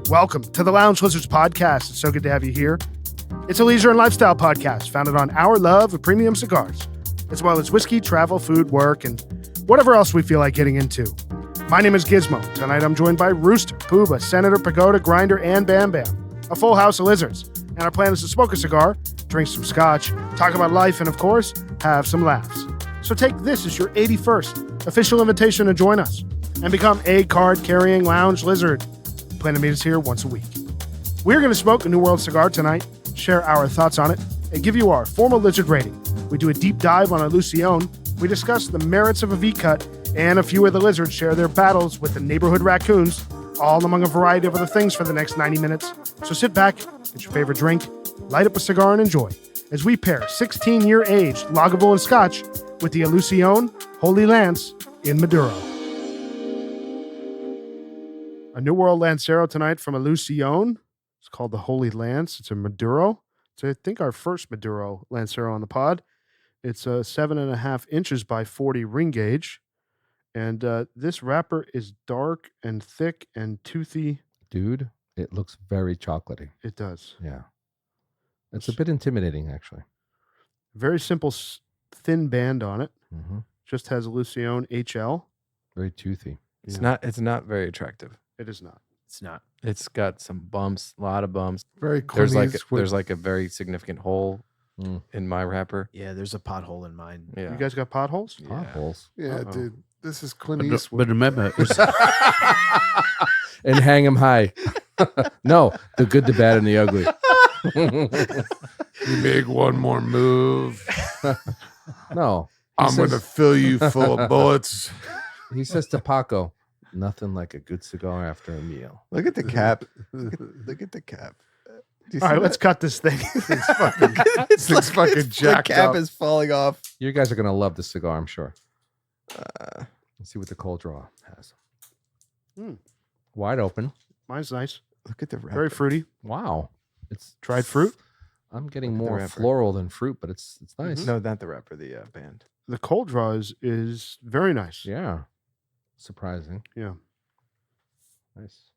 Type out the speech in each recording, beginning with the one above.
Welcome to the Lounge Lizards podcast. It's so good to have you here. It's a leisure and lifestyle podcast founded on our love of premium cigars, as well as whiskey, travel, food, work, and whatever else we feel like getting into. My name is Gizmo. Tonight I'm joined by Rooster, Pooba, Senator, Pagoda, Grinder, and Bam Bam. A full house of lizards. And our plan is to smoke a cigar, drink some scotch, talk about life, and of course, have some laughs. So take this as your 81st official invitation to join us and become a card-carrying lounge lizard. Plan to meet us here once a week. We're going to smoke a New World cigar tonight, share our thoughts on it, and give you our formal lizard rating. We do a deep dive on Illusione. We discuss the merits of a V-cut, and a few of the lizards share their battles with the neighborhood raccoons, all among a variety of other things for the next 90 minutes. So sit back, get your favorite drink, light up a cigar, and enjoy as we pair 16-year-aged Lagavulin Scotch with the Illusione Holy Lance in Maduro. A New World Lancero tonight from Illusione. It's called the Holy Lance. It's a Maduro. It's, I think, our first Maduro Lancero on the pod. It's 7.5 inches by 40 ring gauge. And this wrapper is dark and thick and toothy. Dude, it looks very chocolatey. It does. Yeah. It's a bit intimidating, actually. Very simple, thin band on it. Mm-hmm. Just has Illusione HL. Very toothy. It's not very attractive. It is not. It's not. It's got some bumps, a lot of bumps. Very There's clean. like a very significant hole in my wrapper. Yeah, there's a pothole in mine. Yeah. You guys got potholes? Yeah. Potholes. Yeah, Uh-oh. dude. This is Clint Eastwood. But remember, And hang them high. No, the good, the bad, and the ugly. You make one more move, No. I'm going to fill you full of bullets. He says to Paco, nothing like a good cigar after a meal. look at the cap. Look at the cap. Do you All see right, let's that? cut this thing. This thing's fucking jacked The cap up. is falling off. You guys are going to love this cigar, I'm sure. Let's see what the cold draw has. Wide open. Mine's nice. Look at the wrapper. Very fruity. Wow. It's Dried fruit. I'm getting Look at the more wrapper. floral than fruit, but it's nice. No, not the wrapper. The band. The cold draw is very nice. Yeah. Surprising. Yeah. Nice.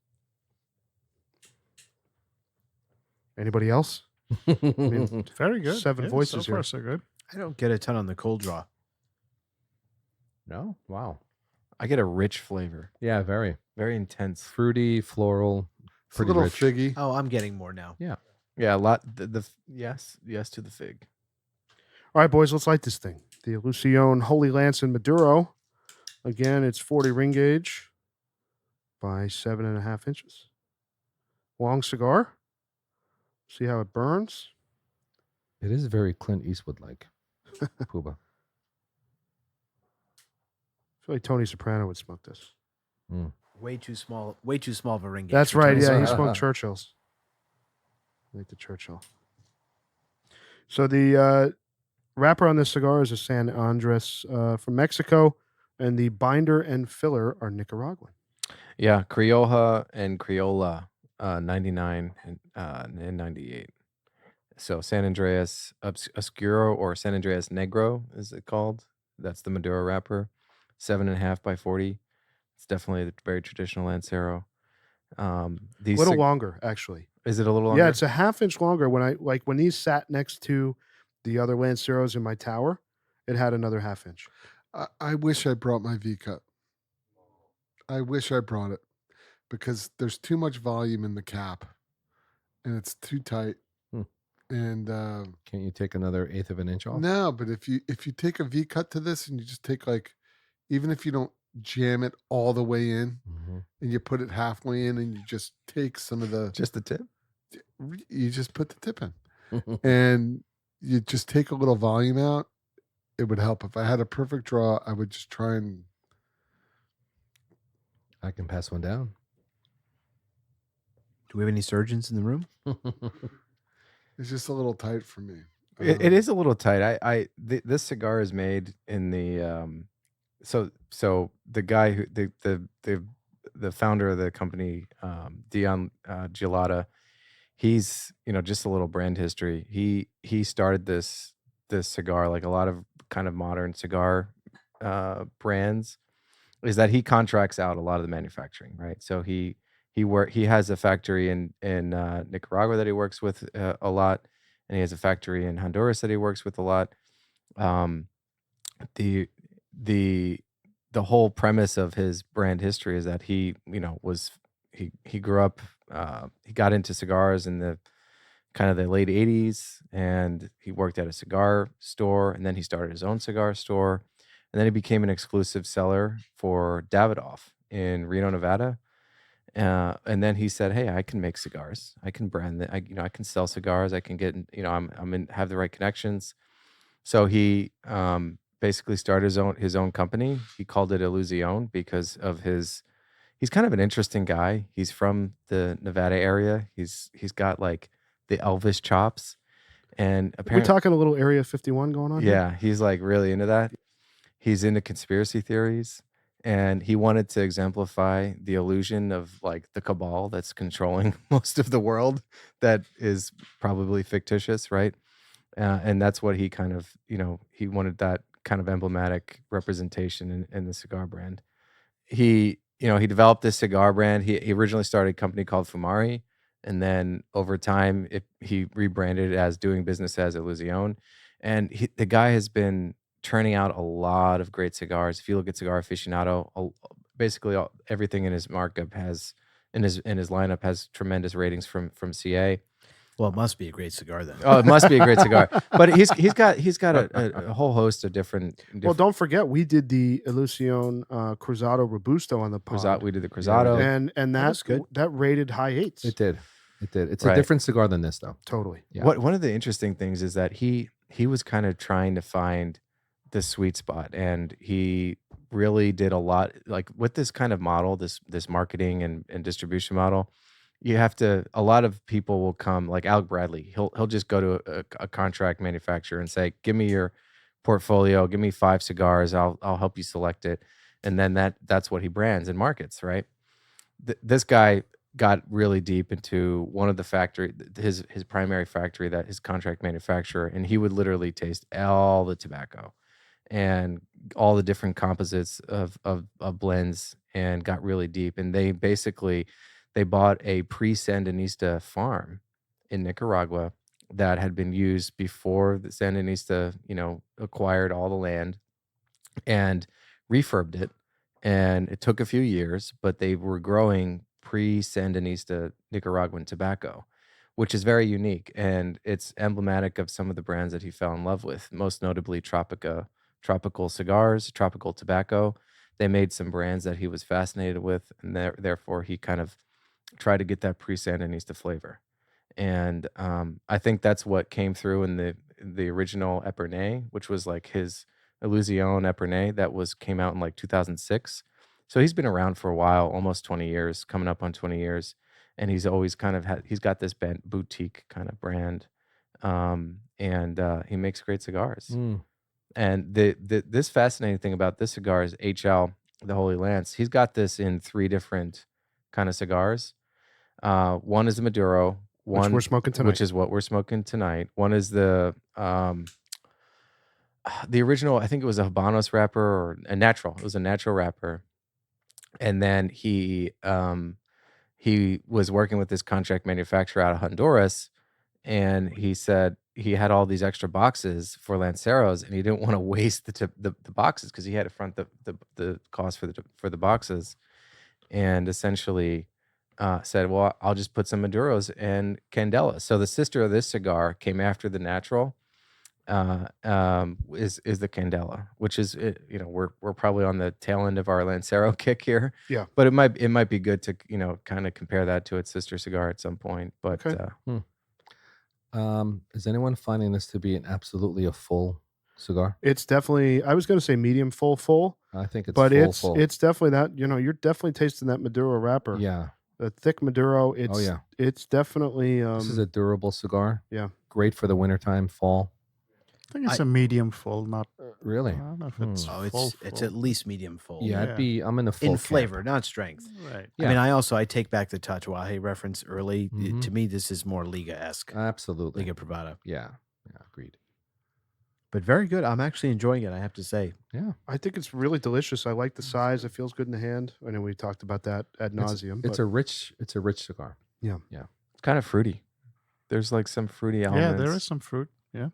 Anybody else? I mean, Very good. 7 voices so far, here. so good. I don't get a ton on the cold draw. No? Wow. I get a rich flavor, Yeah, very. very intense. Fruity, floral, It's a pretty little rich. figgy. Oh, I'm getting more now. Yeah, a lot. Yes to the fig. All right, boys, let's light this thing. The Illusione Holy Lance in Maduro. Again, it's 40 ring gauge by 7.5 inches. Long cigar. See how it burns? It is very Clint Eastwood-like. Pooba. I feel like Tony Soprano would smoke this. Way too small of a ring gauge. That's for right. Tony Yeah, he Soprano. smoked Churchills. I like the Churchill. So the wrapper on this cigar is a San Andres from Mexico, and the binder and filler are Nicaraguan. Yeah, Criolla and Criolla, 99 and 98. So San Andreas Oscuro or San Andreas Negro is it called? That's the Maduro wrapper, 7.5 by 40. It's definitely a very traditional Lancero. A little longer, actually. Is it a little longer? Yeah, it's a half-inch longer. When these sat next to the other Lanceros in my tower, it had another half-inch. I wish I brought my V-cut. I wish I brought it because there's too much volume in the cap and it's too tight. And Can't you take another eighth of an inch off? no, but if you take a V-cut to this and you just take even if you don't jam it all the way in and you put it halfway in and you just take some of the Just the tip. you just put the tip in and you just take a little volume out, it would help. If I had a perfect draw, I would just try and I can pass one down. Do we have any surgeons in the room? it's just a little tight for me. It is a little tight. This cigar is made in the so the guy who the founder of the company, Dion Gelada, he's just a little brand history. He started this cigar, like a lot of kind of modern cigar brands, is that he contracts out a lot of the manufacturing, right? So he He has a factory in Nicaragua that he works with a lot, and he has a factory in Honduras that he works with a lot. Um, the the the whole premise of his brand history is that he grew up, he got into cigars in the kind of the late 80s, and he worked at a cigar store, and then he started his own cigar store, and then he became an exclusive seller for Davidoff in Reno, Nevada. And then he said, "Hey, I can make cigars. I can brand it. I can sell cigars. I can get, have the right connections." So he basically started his own company. He called it Illusione because of he's kind of an interesting guy. He's from the Nevada area. He's got like the Elvis chops, and We apparently, talking a little Area 51 going on here? yeah, he's like really into that. He's into conspiracy theories, and he wanted to exemplify the illusion of like the cabal that's controlling most of the world, that is probably fictitious, right? And that's what he kind of, he wanted that kind of emblematic representation in the cigar brand. He developed this cigar brand. He originally started a company called Fumari, and then over time he rebranded it as doing business as Illusione. And the guy has been turning out a lot of great cigars. If you look at Cigar Aficionado, basically everything in his markup has in his lineup has tremendous ratings from CA. Well, it must be a great cigar then. Oh, it must be a great cigar. But he's got a whole host of different. Well, don't forget, we did the Illusione Cruzado Robusto on the pod. We did the Cruzado. And that was good. That rated high eights. It did. It's Right. a different cigar than this, though. Totally. Yeah. One of the interesting things is that he was kind of trying to find the sweet spot, and he really did a lot, like with this kind of model, this marketing and distribution model. A lot of people will come, like Alec Bradley. He'll just go to a contract manufacturer and say, "Give me your portfolio, give me 5 cigars, I'll help you select it," and then that's what he brands and markets, right? This guy got really deep into one of the factory, his primary factory, that his contract manufacturer, and he would literally taste all the tobacco and all the different composites of blends, and got really deep. And they bought a pre-Sandinista farm in Nicaragua that had been used before the Sandinista, acquired all the land, and refurbed it. And it took a few years, but they were growing pre-Sandinista Nicaraguan tobacco, which is very unique. And it's emblematic of some of the brands that he fell in love with, most notably tropical cigars, tropical tobacco. They made some brands that he was fascinated with, and therefore he kind of tried to get that pre-Sandinista flavor. And I think that's what came through in the original Epernay, which was like his Illusione Epernay that came out in like 2006. So he's been around for a while, almost 20 years, coming up on 20 years. And he's always kind of he's got this boutique kind of brand. And he makes great cigars. And this fascinating thing about this cigar is HL, the Holy Lance. He's got this in 3 different kind of cigars. One is the Maduro, Which we're smoking tonight. which is what we're smoking tonight. One is the original. I think it was a Habanos wrapper, or a natural. It was a natural wrapper. And then he was working with this contract manufacturer out of Honduras, and he said he had all these extra boxes for Lanceros, and he didn't want to waste the boxes because he had to front the cost for the boxes, and essentially said, "Well, I'll just put some Maduros and Candela." So the sister of this cigar came after the natural. Is the Candela, which is, we're probably on the tail end of our Lancero kick here. Yeah. But it might be good to kind of compare that to its sister cigar at some point. But Okay. Is anyone finding this to be absolutely a full cigar? It's definitely, I was going to say medium full, I think it's but full. it's definitely that, you're definitely tasting that Maduro wrapper. Yeah. The thick Maduro. It's, yeah. It's definitely, This is a durable cigar. Yeah. Great for the wintertime, fall. I think it's a medium full, not. Really? I don't know if it's. Oh, full, it's at least medium full. Yeah, Yeah. I'm in the full In camp. flavor, not strength. Right. Yeah. I mean, I take back the Tatuaje reference early. Mhm. To me, this is more Liga-esque. Absolutely. Liga Privada. Yeah. Agreed. but very good. I'm actually enjoying it, I have to say. Yeah. I think it's really delicious. I like the size. It feels good in the hand. I know we talked about that ad nauseum. It's a rich cigar. It's kind of fruity. There's like some fruity elements. Yeah, there is some fruit. Yeah.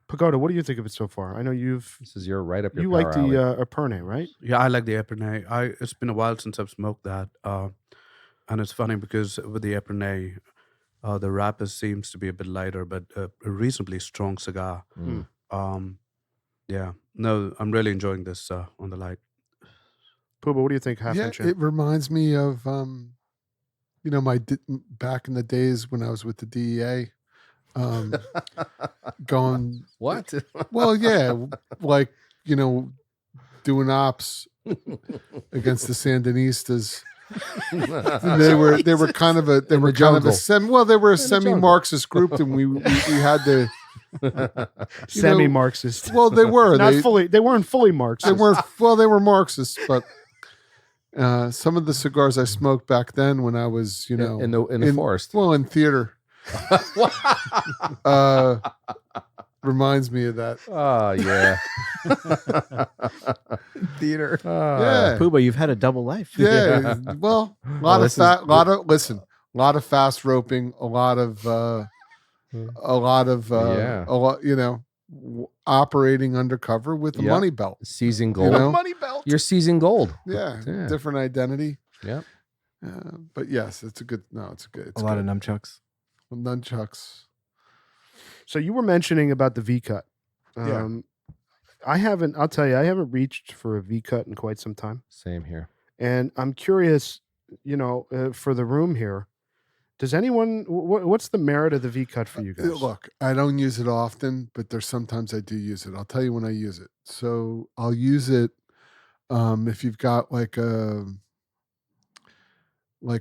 Pagoda, what do you think of it so far? I know This is your right up your you power like the alley. Epernay, right? Yeah, I like the Epernay. It's been a while since I've smoked that, and it's funny because with the Epernay, the wrapper seems to be a bit lighter, but a reasonably strong cigar. Mm. Yeah, no, I'm really enjoying this on the light. Pooba, what do you think? Half Yeah, inch. it reminds me of back in the days when I was with the DEA, going. What? Well, yeah, like doing ops against the Sandinistas. They were kind of a jungle. semi-Marxist group, and we had to Semi-Marxist. Well, they were Not fully. They weren't fully Marxist. they were Marxists, but some of the cigars I smoked back then when I was in the forest. Well, in theater. Reminds me of that. Oh yeah. Theater. Yeah. Pooba, you've had a double life. Yeah. Well, a lot of fast roping, a lot of operating undercover with a Yep. money belt. Seizing gold. Money belt. You're seizing gold. Yeah, Yeah. different identity. Yeah. But yes, it's a good. It's A lot of nunchucks. nunchucks. So you were mentioning about the V cut. Yeah. I'll tell you, I haven't reached for a V cut in quite some time. Same here. And I'm curious, for the room here, does anyone, what's the merit of the V cut for you guys? Look, I don't use it often, but there's sometimes I do use it. I'll tell you when I use it. So I'll use it if you've got like a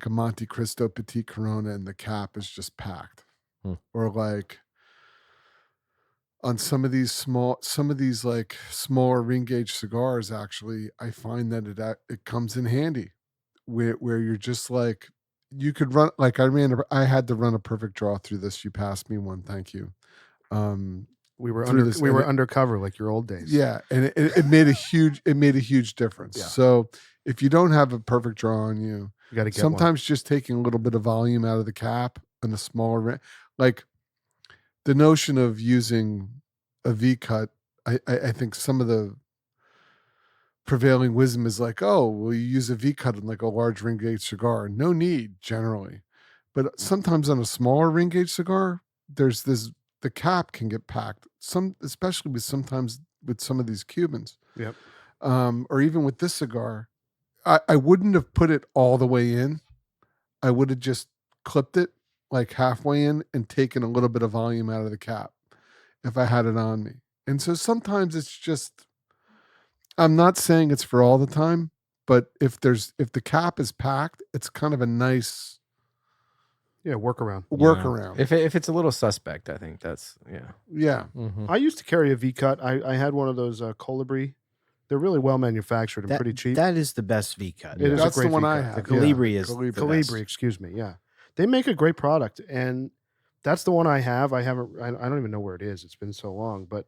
Monte Cristo Petit Corona and the cap is just packed, or like on some of these like smaller ring gauge cigars. Actually, I find that it comes in handy where you're just like. You could run like I had to run a perfect draw through this. You passed me one, thank you. We were through this, and it- undercover like your old days. Yeah, and it made a huge difference. Yeah. So if you don't have a perfect draw on you, You got to get sometimes just taking a little bit of volume out of the cap and a smaller like the notion of using a V cut. I think some of the prevailing wisdom is like, oh, well, you use a V cut in like a large ring gauge cigar. No need generally, but sometimes on a smaller ring gauge cigar, the cap can get packed. Especially with some of these Cubans. Yep. Or even with this cigar, I wouldn't have put it all the way in. I would have just clipped it like halfway in and taken a little bit of volume out of the cap if I had it on me. And so sometimes it's just. I'm not saying it's for all the time, but if the cap is packed, it's kind of a nice workaround. workaround. If it's a little suspect, I think that's Yeah. Mhm. I used to carry a V cut. I had one of those Colibri. They're really well manufactured and pretty cheap. That is the best V cut. It is That's a great the one V I cut. have. The yeah. Colibri is Colibri. the Colibri, best. excuse me. Yeah, they make a great product, and that's the one I have. I haven't. I don't even know where it is. It's been so long, but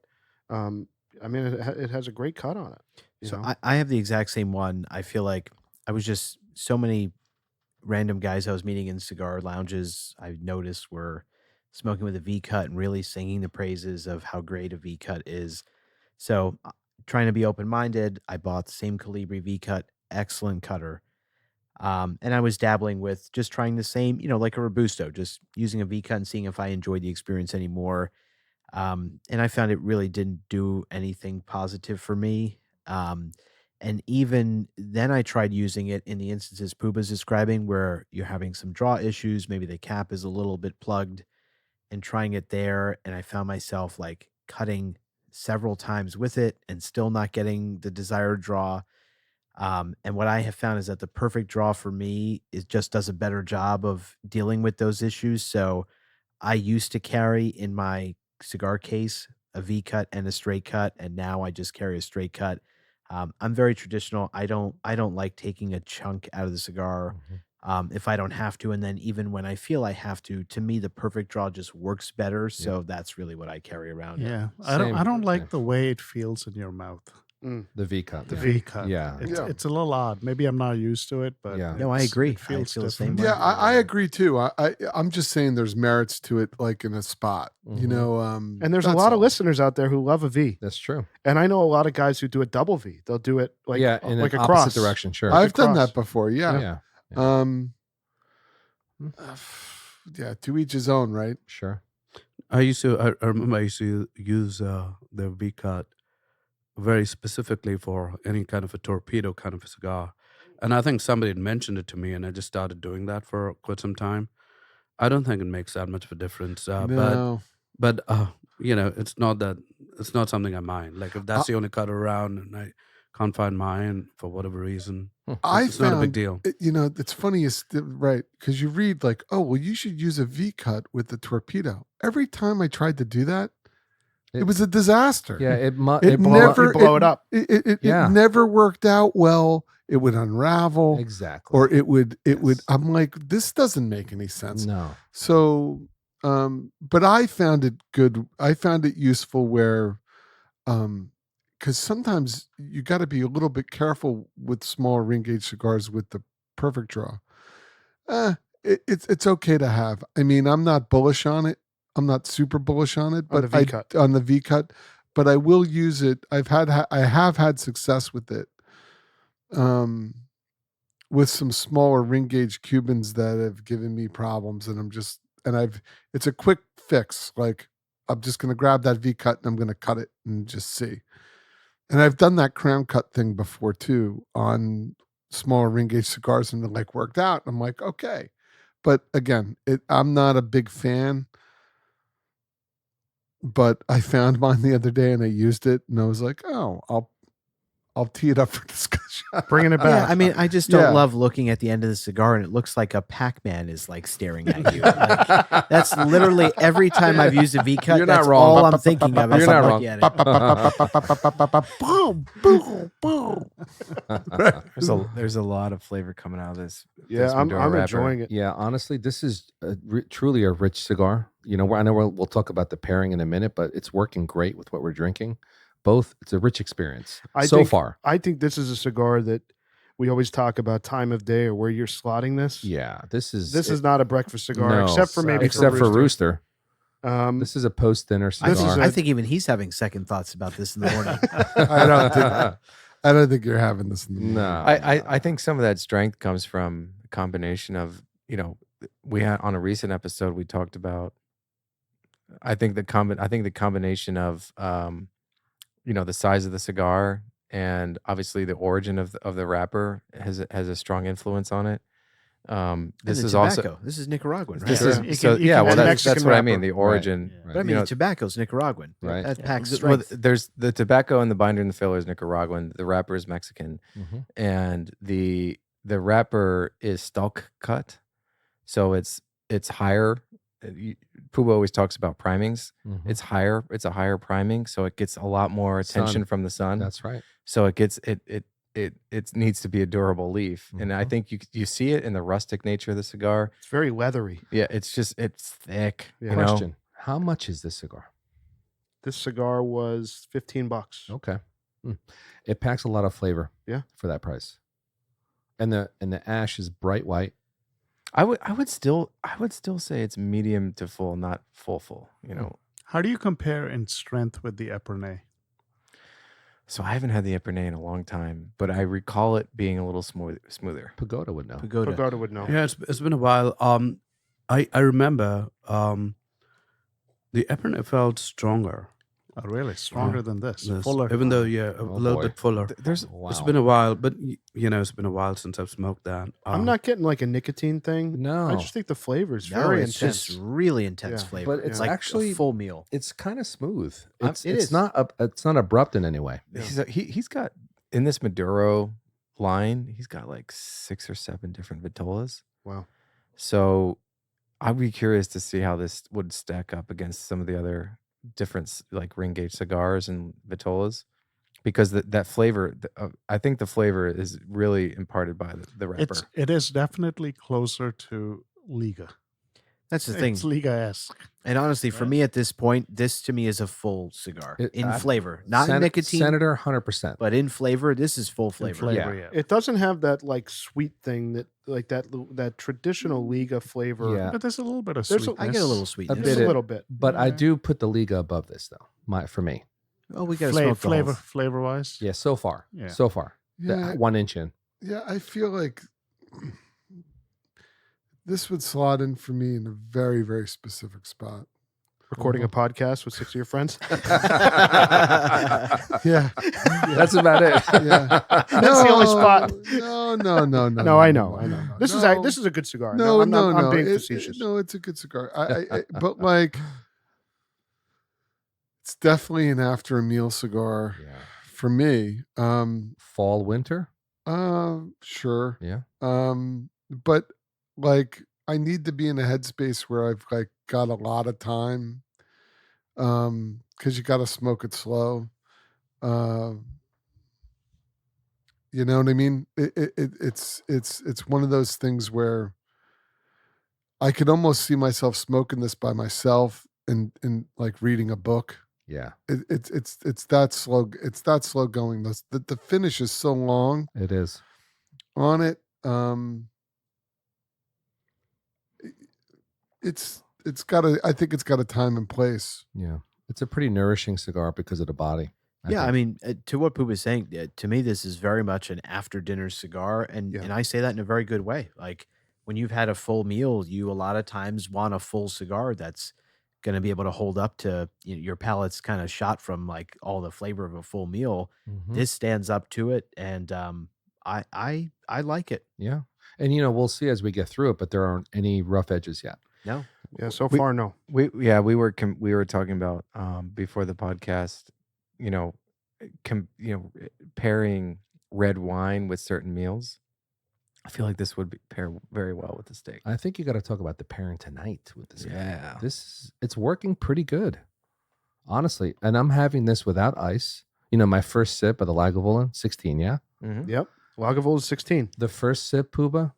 it has a great cut on it. So I have the exact same one. I feel like I was just so many random guys I was meeting in cigar lounges I noticed were smoking with a V cut and really singing the praises of how great a V cut is. So trying to be open-minded, I bought the same Colibri V cut, excellent cutter. And I was dabbling with just trying the same, like a Robusto, just using a V cut and seeing if I enjoyed the experience anymore. And I found it really didn't do anything positive for me. And even then I tried using it in the instances Pooba's describing where you're having some draw issues, maybe the cap is a little bit plugged, and trying it there. And I found myself like cutting several times with it and still not getting the desired draw. And what I have found is that the perfect draw for me just does a better job of dealing with those issues. So I used to carry in my cigar case a V cut and a straight cut, and now I just carry a straight cut. I'm very traditional. I don't like taking a chunk out of the cigar. if I don't have to. And then even when I feel I have to me, the perfect draw just works better. So that's really what I carry around. Yeah, Same, I don't like same. the way it feels in your mouth. The V cut. The yeah. V cut. Yeah. It's a little odd. Maybe I'm not used to it, but Yeah. No, I it's- agree. It I feels feel the same different. way. Yeah, I agree too. I'm just saying there's merits to it, like in a spot, you Mhm. know. And there's a that's lot of all. listeners out there who love a V. That's true. And I know a lot of guys who do a double V. They'll do it like yeah, in like an a opposite cross direction. Sure. I've done cross. that before. Yeah. yeah. Yeah. To each his own, right? Sure. I remember I used to use the V cut very specifically for any kind of a torpedo kind of a cigar. And I think somebody had mentioned it to me, and I just started doing that for quite some time. I don't think it makes that much of a difference. No. But it's not something I mind. Like if that's the only cut around and I can't find mine for whatever reason, it's not a big deal. It's funny, right? Because you read like, oh, well, you should use a V cut with the torpedo. Every time I tried to do that, it was a disaster. Yeah. It never blow it up. It Yeah. never worked out well. It would unravel, Exactly. or it would. Yes. I'm like, this doesn't make any sense. No. So, but I found it good. I found it useful where, because sometimes you got to be a little bit careful with smaller ring gauge cigars with the perfect draw. It's okay to have. I mean, I'm not bullish on it. I'm not super bullish on it, On but the V-cut. on the V cut, but I will use it. I have had success with it. With some smaller ring gauge Cubans that have given me problems, and it's a quick fix. Like I'm just going to grab that V cut and I'm going to cut it and just see. And I've done that crown cut thing before too on smaller ring gauge cigars, and it like worked out. I'm like, okay, but again, I'm not a big fan. But I found mine the other day and I used it, and I was like, oh, I'll tee it up for discussion. Bringing it Yeah, back. I mean, I just don't Yeah. love looking at the end of the cigar and it looks like a Pac-Man is like staring at you. Like, that's literally every time I've used a V cut. You're not That's wrong. all I'm thinking of. as You're I'm not looking at it. Boom, boom, boom. There's a lot of flavor coming out of this. yeah, this I'm Maduro wrapper. enjoying it. Yeah, honestly, this is truly a rich cigar. I know we'll talk about the pairing in a minute, but it's working great with what we're drinking. It's a rich experience so far. I think this is a cigar that we always talk about time of day or where you're slotting this. Yeah, this is not a breakfast cigar, no, except for maybe except for Rooster. Um, This is a post dinner cigar. I think even he's having second thoughts about this in the morning. I don't think you're having this. In the No, I think some of that strength comes from a combination of, we had on a recent episode we talked about. I think the combination of the size of the cigar and obviously the origin of the wrapper has a strong influence on it. This is tobacco. This is Nicaraguan, right? This Yeah. is You so can- you yeah. can Well, add that's Mexican what I wrapper. mean. The origin. Right. But I mean, the tobacco's Nicaraguan. Right. That packs Well, strength. there's the tobacco and the binder and the filler is Nicaraguan. The wrapper is Mexican, Mhm. and the wrapper is stalk cut, so it's higher. Puba always talks about primings. Mhm. It's higher. It's a higher priming, so it gets a lot more attention Sun. from the sun. That's right. So it needs to be a durable leaf, and I Mhm. think you see it in the rustic nature of the cigar. it's very leathery. Yeah, it's thick. Yeah. You know? Question: how much is this cigar? This cigar was $15. Okay, it packs a lot of flavor. Yeah. For that price, and the ash is bright white. I would still say it's medium to full, not full. How do you compare in strength with the Epernay? So I haven't had the Epernay in a long time, but I recall it being a little smoother. Pagoda would know. Pagoda would know. Yeah, it's been a while. I remember the Epernay felt stronger. Oh, really? Stronger than this? This, Fuller? even though a Oh, little boy. bit fuller. Wow. It's been a while, but it's been a while since I've smoked that. I'm not getting like a nicotine thing. No. I just think the flavor is No, very it's intense. just really intense Yeah. flavor. But it's like actually- a full meal. It's kind of smooth. It It's is. not it's not abrupt in any way. He's got in this Maduro line, he's got like 6 or 7 different vitolas. Wow. So I'd be curious to see how this would stack up against some of the other different like ring gauge cigars and vitolas. because that flavor, I think the flavor is really imparted by the wrapper. It is definitely closer to Liga. That's the thing. It's Liga-esque. And honestly, for me at this point, this to me is a full cigar in flavor, not in nicotine. Senator, 100%. But in flavor, this is full flavor. Yeah. It doesn't have that like sweet thing that traditional Liga flavor. Yeah. But there's a little bit of There's sweetness. I get a little sweetness. Just a little bit. But I do put the Liga above this, though, for me. Oh, we got to smoke the whole- flavor-wise. Yeah, so far. Yeah. So far. Yeah. 1 inch in. Yeah, I feel like this would slot in for me in a very, very specific spot. Recording a podcast with 6 of your friends. Yeah. That's about it. Yeah. That's the only spot. No. No, I know. This is a good cigar. I'm being facetious. No, it's a good cigar. But like, it's definitely an after a meal cigar for me. Fall, winter? Sure. Yeah. But like, I need to be in a headspace where I've like got a lot of time. Because you got to smoke it slow. You know what I mean? It's one of those things where I could almost see myself smoking this by myself and like reading a book. Yeah. It's that slow. It's that slow going. The finish is so long. It is. On it. I think it's got a time and place. Yeah. It's a pretty nourishing cigar because of the body. I mean, to what Pooh was saying, to me, this is very much an after dinner cigar. And I say that in a very good way. Like when you've had a full meal, you a lot of times want a full cigar that's going to be able to hold up to your palate's kind of shot from like all the flavor of a full meal. Mhm. This stands up to it. And I like it. Yeah. And, we'll see as we get through it, but there aren't any rough edges yet. No. Yeah, so far, no. We were talking about before the podcast, pairing red wine with certain meals. I feel like this would pair very well with the steak. I think you got to talk about the pairing tonight with this. Yeah. It's working pretty good, honestly. And I'm having this without ice. My first sip of the Lagavulin, 16, yeah? Mm-hmm. Yep. Lagavulin 16. The first sip, Puba,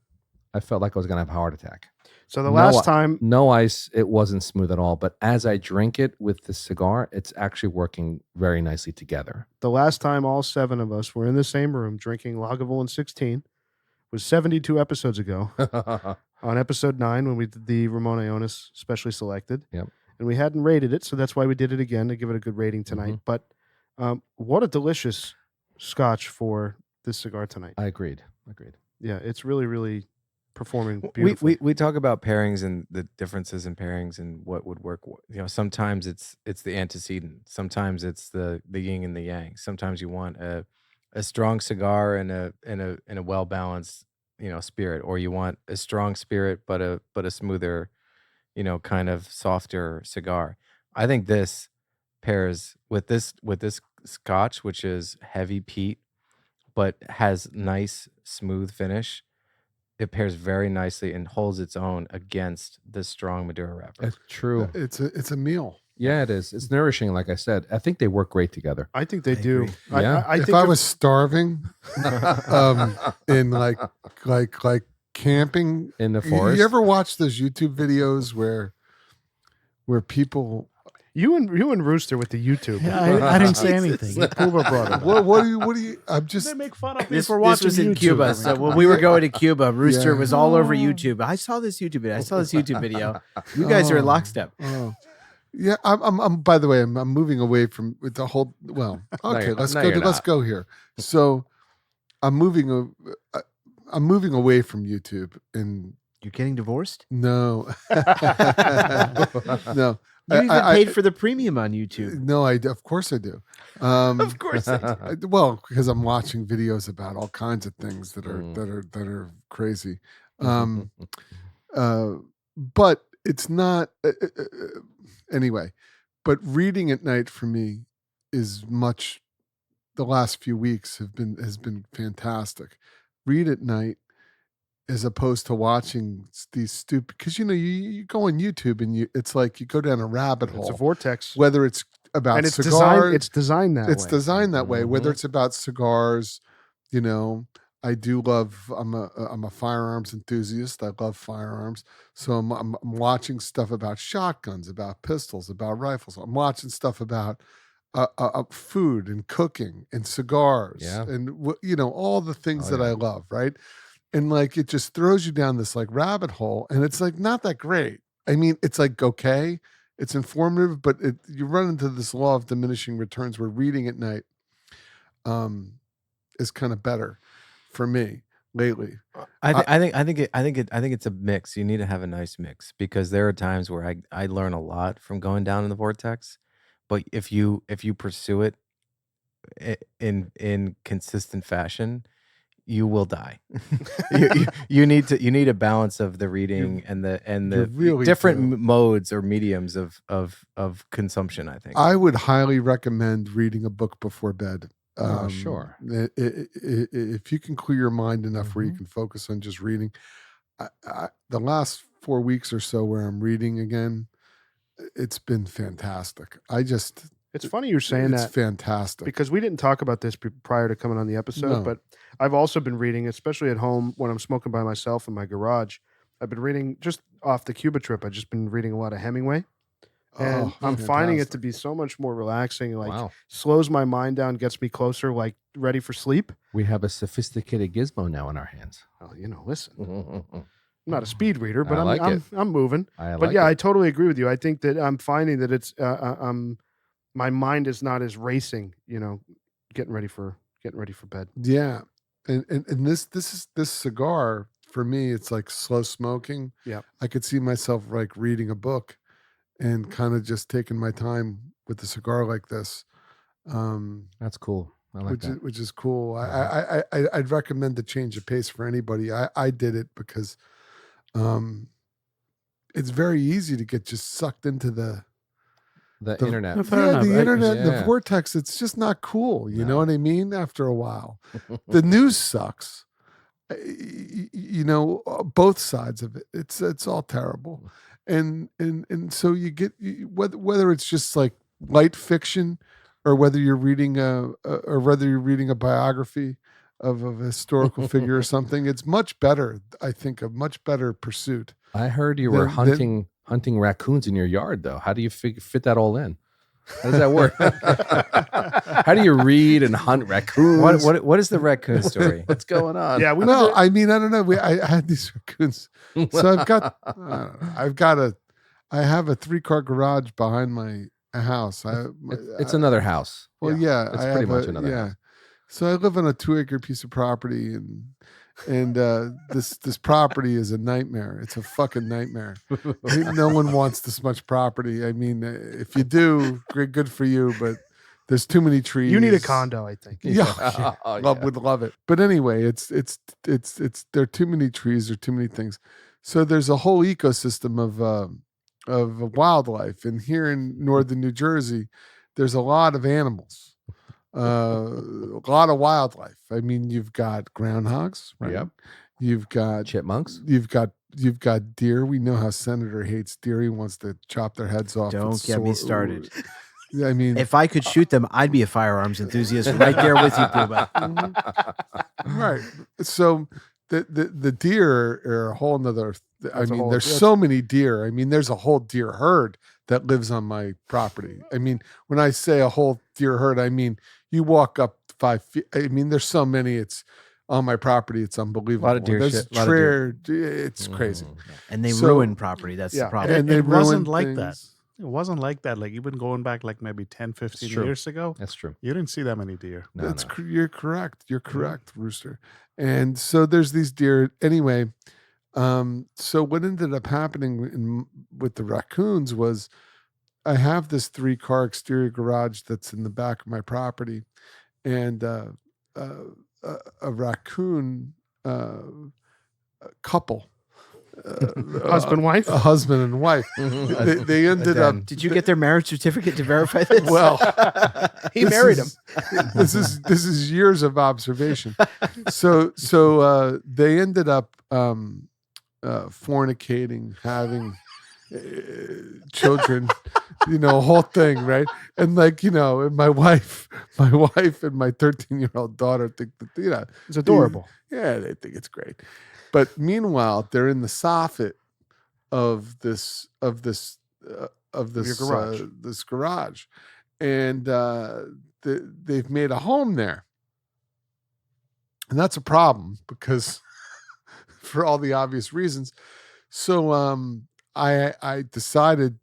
I felt like I was going to have a heart attack. So the last time... No ice, it wasn't smooth at all. But as I drink it with the cigar, it's actually working very nicely together. The last time all 7 of us were in the same room drinking Lagavulin 16 was 72 episodes ago. On episode 9 when we did the Ramon Ionis specially selected. Yep. And we hadn't rated it, so that's why we did it again to give it a good rating tonight. Mhm. But what a delicious scotch for this cigar tonight. I agreed. Yeah, it's really, really performing beautifully. We talk about pairings and the differences in pairings and what would work. Sometimes it's the antecedent. Sometimes it's the yin and the yang. Sometimes you want a strong cigar and a well balanced spirit, or you want a strong spirit but a smoother, kind of softer cigar. I think this pairs with this scotch, which is heavy peat but has nice smooth finish. It pairs very nicely and holds its own against the strong Maduro wrapper. It's true. It's a meal. Yeah, it is. It's nourishing, like I said. I think they work great together. I think they do. agree. Yeah. I If think I was starving, in like camping In the forest. you ever watch those YouTube videos where people? you and Rooster with the YouTube. Yeah, I didn't say anything. Puma brought it up. What do you? I'm just. They make fun of me This for watching was in YouTube. Cuba. So when we were going to Cuba, Rooster Yeah. was all over YouTube. I saw this YouTube video. You guys are in Oh. lockstep. Oh. Yeah, I'm. By the way, I'm moving away from with the whole. Well, okay, you're- let's no, go. you're Let's not. go here. So, I'm moving away from YouTube, and You're getting divorced? no, no. You even I- paid for the premium on YouTube. No, of course I do. Of course. Well, because I'm watching videos about all kinds of things that are that are crazy. But it's not anyway. But reading at night for me is much. The last few weeks has been fantastic. Read at night as opposed to watching these stupid, because you go on YouTube and it's like you go down a rabbit hole. It's a vortex. Whether it's about and it's cigars. designed. It's designed that. It's way. designed that way. Whether Mhm. it's about cigars, you know, I do love. I'm a firearms enthusiast. I love firearms. So I'm watching stuff about shotguns, about pistols, about rifles. I'm watching stuff about food and cooking and cigars Yeah. and you know, all the things Oh, that yeah. I love, right? And like it just throws you down this like rabbit hole, and it's like not that great. I mean, it's like okay, it's informative, but you run into this law of diminishing returns where reading at night is kind of better for me lately. I think it's a mix. You need to have a nice mix because there are times where I learn a lot from going down in the vortex, but if you pursue it in consistent fashion, you will die. you need a balance of the reading and the really different do. modes or mediums of consumption. I think I would highly recommend reading a book before bed. Sure. If you can clear your mind enough where you Mhm. can focus on just reading, the last 4 weeks or so where I'm reading again, it's been fantastic. It's funny you're saying it's that fantastic. because we didn't talk about this prior to coming on the episode, No. but I've also been reading, especially at home when I'm smoking by myself in my garage. I've been reading just off the Cuba trip. I've just been reading a lot of Hemingway. And I'm finding it to fantastic. be so much more relaxing, like Wow. slows my mind down, gets me closer, like ready for sleep. We have a sophisticated gizmo now in our hands. Oh, you know, listen, I I'm not a speed reader, but I like it. I'm moving. like But yeah, it. I totally agree with you. I think that I'm finding that it's my mind is not as racing, you know, getting ready for bed. Yeah. And this cigar for me, it's like slow smoking. Yeah. I could see myself like reading a book and kind of just taking my time with a cigar like this. That's cool. I like that. Which is cool. I'd recommend the change of pace for anybody. I did it because it's very easy to get just sucked into the internet. Fair enough. the internet, the Yeah. vortex. It's just not cool. You know No. what I mean? After a while, the news sucks. You know, both sides of it. It's all terrible, and so you get whether it's just like light fiction, or whether you're reading a biography of a historical figure or something. It's much better. I think a much better pursuit. I heard you were Then- hunting raccoons in your yard, though. How do you fit that all in? How does that work? How do you read and hunt raccoons? what is the raccoon story? What's going on? Yeah, we No, I mean, I don't know. I had these raccoons, so I've got, I have a 3-car garage behind my house. It's another house. Well, yeah, It's I pretty have much another house. So I live on a 2-acre piece of property, and this property is a nightmare. It's a fucking nightmare. No one wants this much property. I mean, if you do, great, good for you, but there's too many trees. You need a condo, I think. Yeah, Oh, would love it. But anyway, it's there are too many trees, there are too many things. So there's a whole ecosystem of wildlife, and here in northern New Jersey, there's a lot of animals, a lot of wildlife. I mean, you've got groundhogs, right? Yep. You've got Chipmunks. You've got deer. We know how Senator hates deer. He wants to chop their heads off. with Don't get me sword- started. I mean, If I could shoot them, I'd be a firearms enthusiast right there with you, Puma. right. So the deer are a whole nother. I That's a mean, whole- there's that's- so many deer. I mean, there's a whole deer herd that lives on my property. I mean, when I say a whole deer herd, I mean you walk up 5 feet. I mean, there's so many. It's on my property. It's unbelievable. Lot of deer There's shit, lot of deer. It's crazy. And they So- ruin property. That's Yeah. the problem. And they it wasn't ruin like that. things. It wasn't like that. Like even going back like maybe 10, 15 true. years ago, That's true. you didn't see that many deer. No, That's no. You're correct. You're correct, Rooster. And so there's these deer. Anyway, so what ended up happening with the raccoons was I have this 3-car exterior garage that's in the back of my property, and a raccoon couple. Husband, wife? A husband and wife. They ended up. Did you get their marriage certificate to verify this? Well, He this married him. This is years of observation. So they ended up fornicating, having children whole thing, right? And like, and my wife and my 13-year-old daughter think that, It's adorable. yeah, they think it's great. But meanwhile, they're in the soffit of this Your garage. This garage, and they've made a home there, and that's a problem because for all the obvious reasons. So I decided.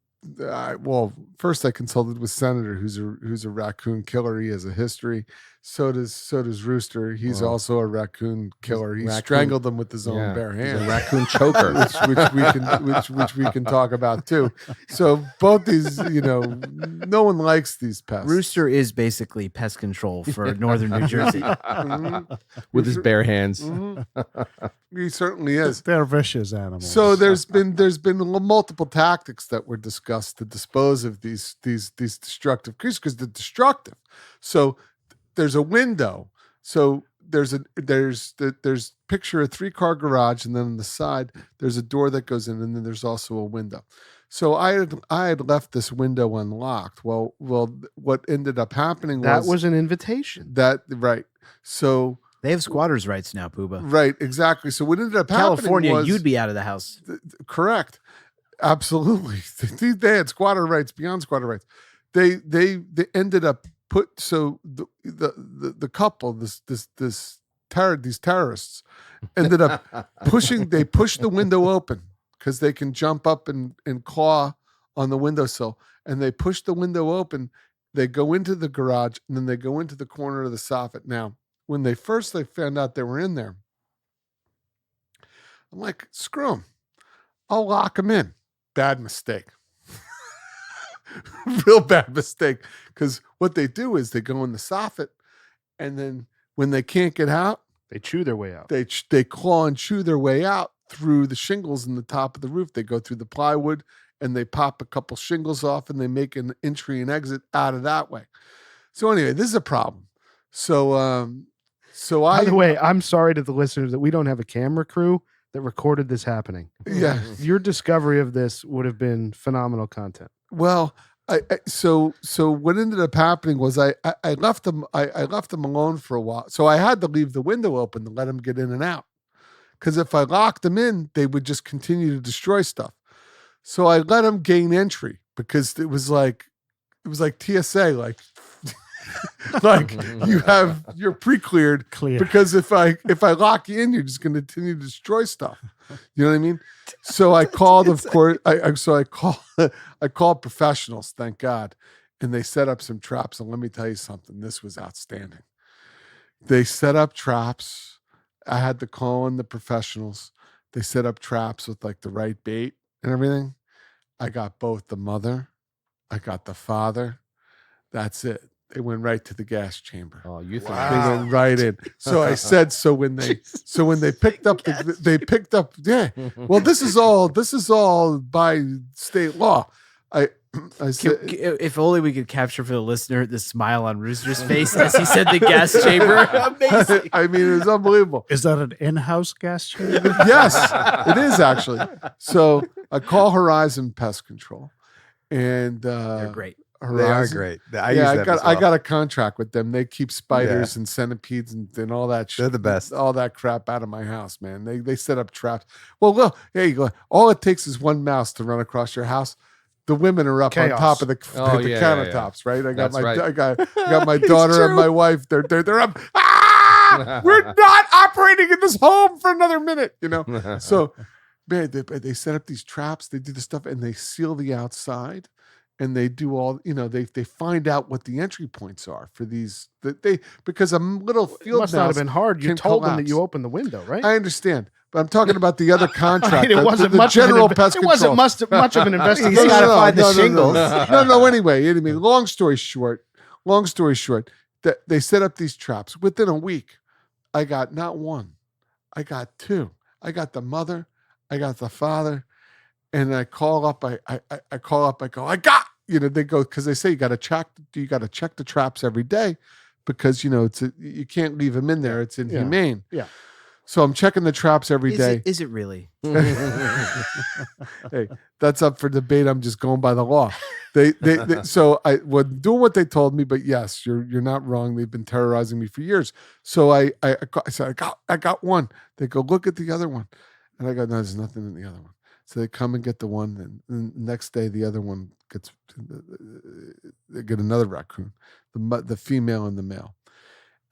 First I consulted with Senator, who's a raccoon killer. He has a history. So does Rooster. He's also a raccoon killer. He strangled them with his own bare hands. A raccoon choker, which we can talk about too. So both these, no one likes these pests. Rooster is basically pest control for northern New Jersey. with his bare hands. He certainly is. They're vicious animals. So there's been multiple tactics that were discussed to dispose of these destructive creatures because they're destructive. So there's a window. So there's picture a 3-car garage, and then on the side there's a door that goes in, and then there's also a window. So I had left this window unlocked. Well, what ended up happening was an invitation. Right. So They have squatters' rights now, Pooba. right, exactly. So what ended up happening California, was, you'd be out of the house. correct. Absolutely. They had squatter rights beyond squatter rights. They ended up the couple, these terrorists ended up pushed the window open because they can jump up and claw on the windowsill, and they push the window open. They go into the garage, and then they go into the corner of the soffit. Now, when they found out they were in there, I'm like, screw them. I'll lock them in. Bad mistake. Real bad mistake. Because what they do is they go in the soffit, and then when they can't get out, They chew their way out. they claw and chew their way out through the shingles in the top of the roof. They go through the plywood, and they pop a couple shingles off, and they make an entry and exit out of that way. So anyway, this is a problem. By the way, I'm sorry to the listeners that we don't have a camera crew that recorded this happening. Yeah. Your discovery of this would have been phenomenal content. Well, so what ended up happening was I left them alone for a while. So I had to leave the window open to let them get in and out. Because if I locked them in, they would just continue to destroy stuff. So I let them gain entry because it was like TSA, like you're pre-cleared. Clear. Because if I lock you in, you're just going to continue to destroy stuff. You know what I mean? So I called, of course. I called professionals. Thank God, and they set up some traps. And let me tell you something. This was outstanding. They set up traps. I had to call in the professionals. They set up traps with like the right bait and everything. I got both the mother. I got the father. That's it. They went right to the gas chamber. Oh, you think They went right in. So I said, when they picked up yeah. Well, this is all by state law. I said, If only we could capture for the listener the smile on Rooster's face as he said the gas chamber. Amazing. I mean, it's unbelievable. Is that an in-house gas chamber? Yes, it is actually. So I call Horizon Pest Control, and They're great. They are Horizon. great. I got a contract with them. They keep spiders and centipedes and all that shit. They're the best. All that crap out of my house, man. They set up traps. Well, look, there you go. All it takes is one mouse to run across your house. The women are up Chaos. on top of the Yeah, countertops, right? I got That's right. I got my daughter and my wife. They're up. Ah! We're not operating in this home for another minute, So, man, they set up these traps. They do the stuff, and they seal the outside. And they do all, they find out what the entry points are for these. Because a little field It must not have mouse been hard. You can told them that collapse. you opened the window, right? I understand, but I'm talking about the other contract. It wasn't the much general of an, pest it control. wasn't much of an investigation. He's gotta find the shingles. No. Anyway, long story short, that they set up these traps. Within a week, I got not one, I got two. I got the mother, I got the father, and I call up. I call up. I go. I got. They go because they say you got to check the traps every day because you can't leave them in there. It's inhumane. Yeah. So I'm checking the traps every day. Is it really? Hey, that's up for debate. I'm just going by the law. They so I was doing what they told me, but yes, you're not wrong. They've been terrorizing me for years. So I said, I got one. They go, look at the other one. And I go, no, there's nothing in the other one. So they come and get the one, and the next day the other one gets, they get another raccoon, the female and the male.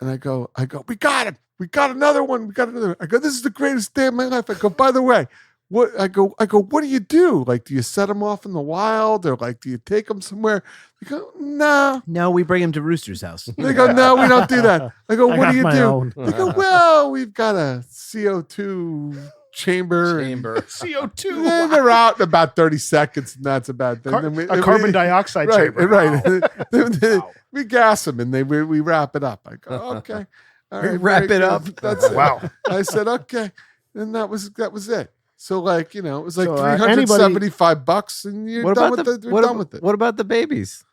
And I go, we got him. We got another one. We got another. I go, this is the greatest day of my life. I go, by the way, what I go, what do you do? Like, do you set them off in the wild, or like, do you take them somewhere? They go, nah. No, we bring him to Rooster's house. They go, no, we don't do that. I go, what do you do? Own. They go, well, we've got a CO2 chamber. CO2. And they're out in about 30 seconds, and that's about it. A carbon dioxide chamber. Right. We gas them, and we wrap it up. I go, okay. All right, wrap it up. That's it. Wow. I said, okay. And that was it. So, like, it was like So, $375, and you're done with it. We're done with it. What about the babies?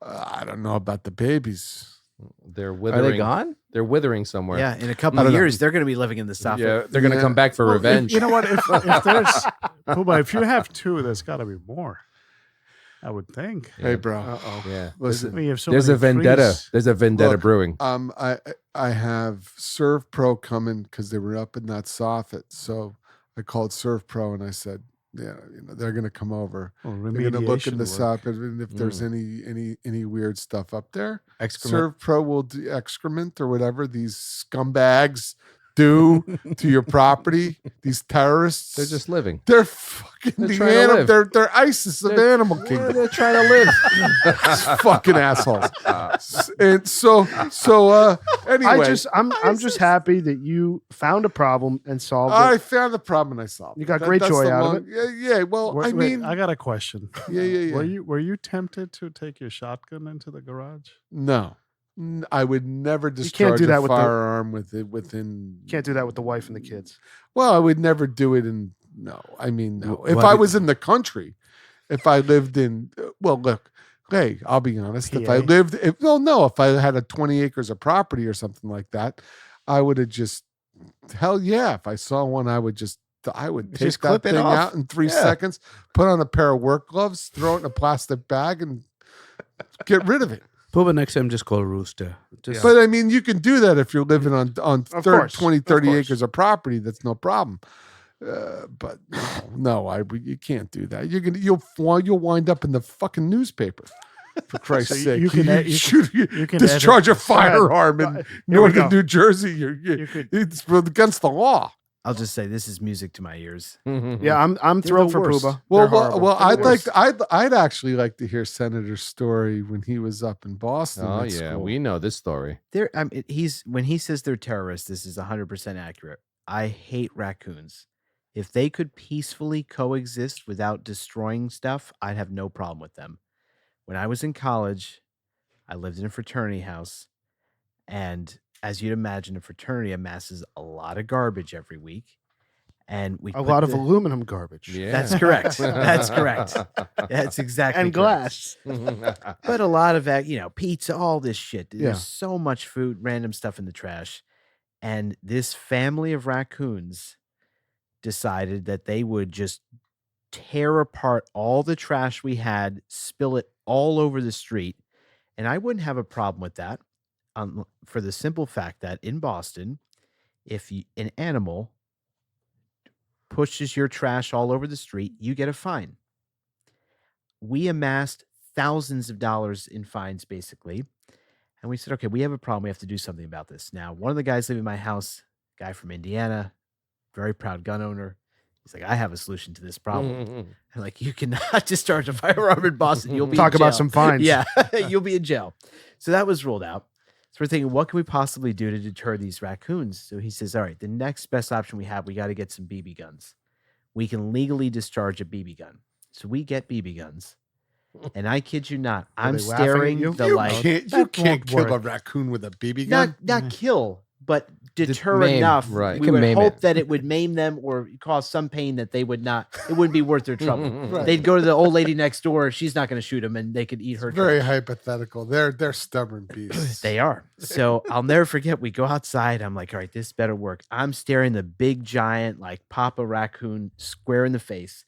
I don't know about the babies. They're Are withering. they gone? They're withering somewhere. Yeah, in a couple I of don't know. years, they're going to be living in the South. Yeah, they're going to come back for revenge. You know what? If there's Puba, if you have two, there's got to be more. I would think. Hey, bro. Yeah. Listen, I mean, you have so There's a many vendetta. trees. There's a vendetta Look, brewing. I have Serve Pro coming because they were up in that soffit. So I called Serve Pro and I said, yeah, they're going to come over. Well, They're going to look in the remediation work. soffit, and if there's any weird stuff up there, Excrement. Serve Pro will do excrement or whatever these scumbags do to your property. These terrorists. They're just living. They're fucking They're the trying to animal. live. They're ISIS of animal kingdom. They're trying to live. Fucking assholes. And so anyway, I'm just happy that you found a problem and solved I it. found the problem and I solved. You got it. great That's joy the out of long- Yeah. Well, Wait, I mean, I got a question. yeah. Were you tempted to take your shotgun into the garage? No, I would never can't discharge do that a with the- firearm within. Can't do that with the wife and the kids. Well, I would never do it in. No, I mean, no. Wh- If why I did- was in the country, if I lived in, well, look, hey, I'll be honest. If I PA? lived, if I had a 20 acres of property or something like that, I would have just, hell yeah. If I saw one, I would take Just that clip it thing off. out in 3 Yeah. seconds, put on a pair of work gloves, throw it in a plastic bag, and get rid of it. Puba, next time just call Rooster. Just But I mean, you can do that if you're living on Of course, 20, of 30 course. acres of property. That's no problem. But you can't do that. You'll wind up in the fucking newspaper. For Christ's So sake, you can ed- you shoot, you can discharge a edit- firearm in Here we northern go. New Jersey. You could- It's against the law. I'll just say this is music to my ears. Yeah, I'm They're thrilled the for worst. Puba. Well, They're horrible. I'd They're like worse. I'd actually like to hear Senator's story when he was up in Boston. Oh at yeah, school. we know this story. When he says they're terrorists, this is 100% accurate. I hate raccoons. If they could peacefully coexist without destroying stuff, I'd have no problem with them. When I was in college, I lived in a fraternity house, and as you'd imagine, a fraternity amasses a lot of garbage every week, and we a lot of aluminum garbage. Yeah, That's correct. That's correct. That's exactly And correct. glass. But a lot of that, pizza, all this shit. There's Yeah. so much food, random stuff in the trash. And this family of raccoons decided that they would just tear apart all the trash we had, spill it all over the street. And I wouldn't have a problem with that for the simple fact that in Boston, if an animal pushes your trash all over the street, you get a fine. We amassed thousands of dollars in fines, basically. And we said, okay, we have a problem. We have to do something about this. Now, one of the guys living in my house, guy from Indiana, very proud gun owner, he's like, I have a solution to this problem. I'm like, you cannot discharge a firearm in Boston. You'll be Talk in about jail." some fines. Yeah, you'll be in jail. So that was ruled out. So we're thinking, what can we possibly do to deter these raccoons? So he says, all right, the next best option we have, we got to get some BB guns. We can legally discharge a BB gun. So we get BB guns. And I kid you not, I'm they laughing at staring you? the You light. can't That kill won't a work. raccoon with a BB gun. Not kill, but deter maim, enough. right. We Can would maim hope it. that it would maim them or cause some pain that they would not. It wouldn't be worth their trouble. Right. They'd go to the old lady next door. She's not going to shoot them, and they could eat her. Very trash. hypothetical. They're stubborn beasts. They are. So I'll never forget. We go outside. I'm like, all right, this better work. I'm staring the big giant like Papa Raccoon square in the face,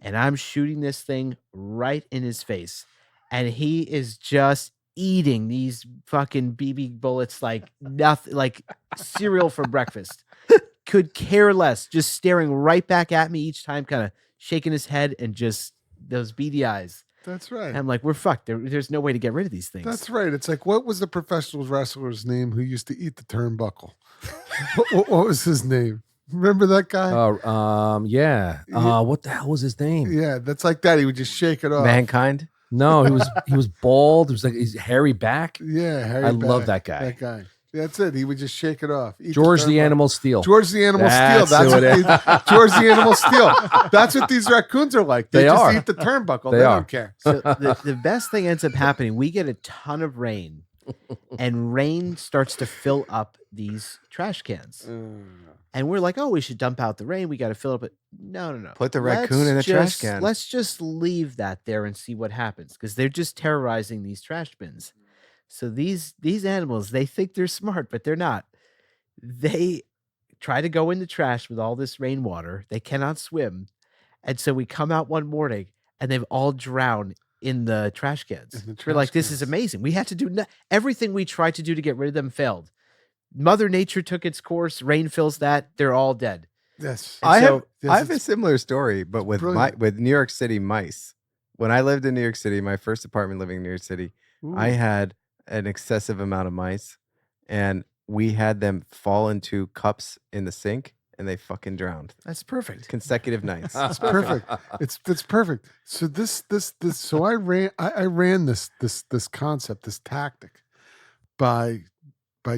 and I'm shooting this thing right in his face, and he is just eating these fucking BB bullets like nothing, like cereal for breakfast. Could care less, just staring right back at me each time, kind of shaking his head and just those beady eyes. That's right. And I'm like, we're fucked. There's no way to get rid of these things. That's right. It's like, what was the professional wrestler's name who used to eat the turnbuckle? what was his name? Remember that guy? Yeah. What the hell was his name? Yeah, that's like that. He would just shake it off. Mankind. No, he was bald. It was like his hairy back. Yeah, Harry I love Back. that guy. That guy. That's it. He would just shake it off. Eat George the turnbuckle. Animal Steel. George the Animal That's Steel. That's who what it these, George the Animal Steel. That's what these raccoons are like. They They just are. eat the turnbuckle. They They are. don't care. So the best thing ends up happening. We get a ton of rain, and rain starts to fill up these trash cans. And we're like, oh, we should dump out the rain. We got to fill it. But no. Put the raccoon in a trash can. Let's just leave that there and see what happens, because they're just terrorizing these trash bins. So these animals, they think they're smart, but they're not. They try to go in the trash with all this rainwater. They cannot swim. And so we come out one morning and they've all drowned in the trash cans. In the We're trash like, this is cans. amazing. We had to do everything we tried to do to get rid of them failed. Mother Nature took its course. Rain fills that. They're all dead. Yes. I So- have a similar story, but with brilliant. with New York City mice. When I lived in New York City, my first apartment living in New York City, I had an excessive amount of mice, and we had them fall into cups in the sink, and they fucking drowned. That's perfect. Consecutive nights. It's perfect. It's perfect. So so I ran this concept, this tactic by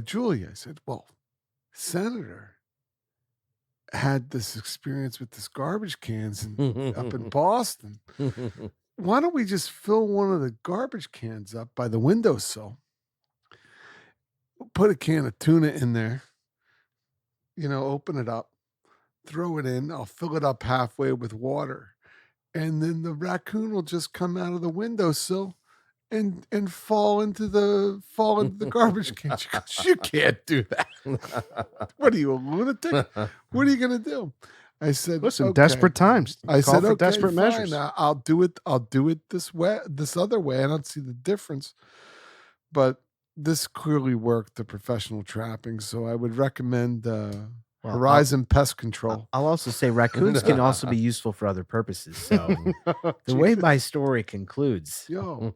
Julia. I said, well, Senator had this experience with this garbage cans up in Boston. Why don't we just fill one of the garbage cans up by the windowsill? Put a can of tuna in there, open it up, throw it in. I'll fill it up halfway with water. And then the raccoon will just come out of the windowsill and fall into the garbage can. She goes, you can't do that. What are you, a lunatic? What are you gonna do? I said, Listen, okay. desperate times. I Call said, for okay, desperate fine. measures. I'll do it this other way. I don't see the difference. But this clearly worked, the professional trapping. So I would recommend Horizon Pest Control. I'll also say raccoons can also be useful for other purposes. So the way my story concludes, Yo.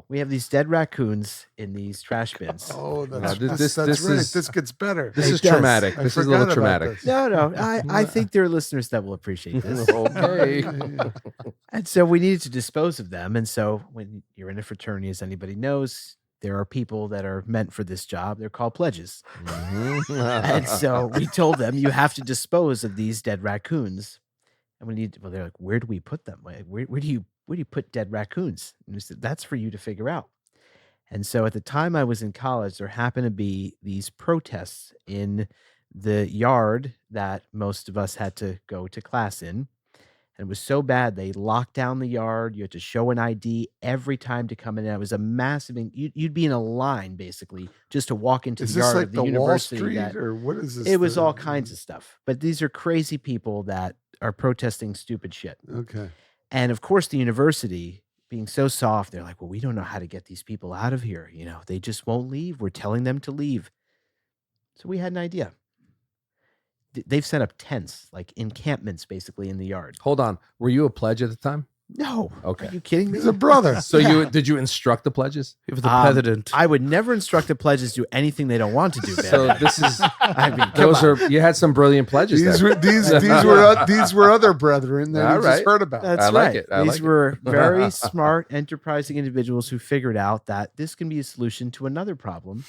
we have these dead raccoons in these trash bins. Oh, No, that's this right. is- This gets better. This is does. traumatic. I This is a forgot little about traumatic. this. No, I think there are listeners that will appreciate this. Okay. And so we needed to dispose of them. And so when you're in a fraternity, as anybody knows, there are people that are meant for this job. They're called pledges. And so we told them, you have to dispose of these dead raccoons. And they're like, where do we put them? Where do you put dead raccoons? And we said, that's for you to figure out. And so at the time I was in college, there happened to be these protests in the yard that most of us had to go to class in. And it was so bad, they locked down the yard. You had to show an ID every time to come in. It was a massive, you'd be in a line basically just to walk into Is the this yard like of the the Wall university. Street that- or what is this? it was all kinds of stuff. But these are crazy people that are protesting stupid shit. Okay. And of course, the university being so soft, they're like, well, we don't know how to get these people out of here. They just won't leave. We're telling them to leave. So we had an idea. They've set up tents, like encampments, basically in the yard. Hold on. Were you a pledge at the time? No. Okay. Are you kidding me? He's a brother. So did you instruct the pledges? He was the Um, president. I would never instruct the pledges to do anything they don't want to do. So Ben. this is I mean, come those on. are you had some brilliant pledges These there. were these were other brethren that All you just right. heard about. That's I like right. it. I These like it. were very smart, enterprising individuals who figured out that this can be a solution to another problem.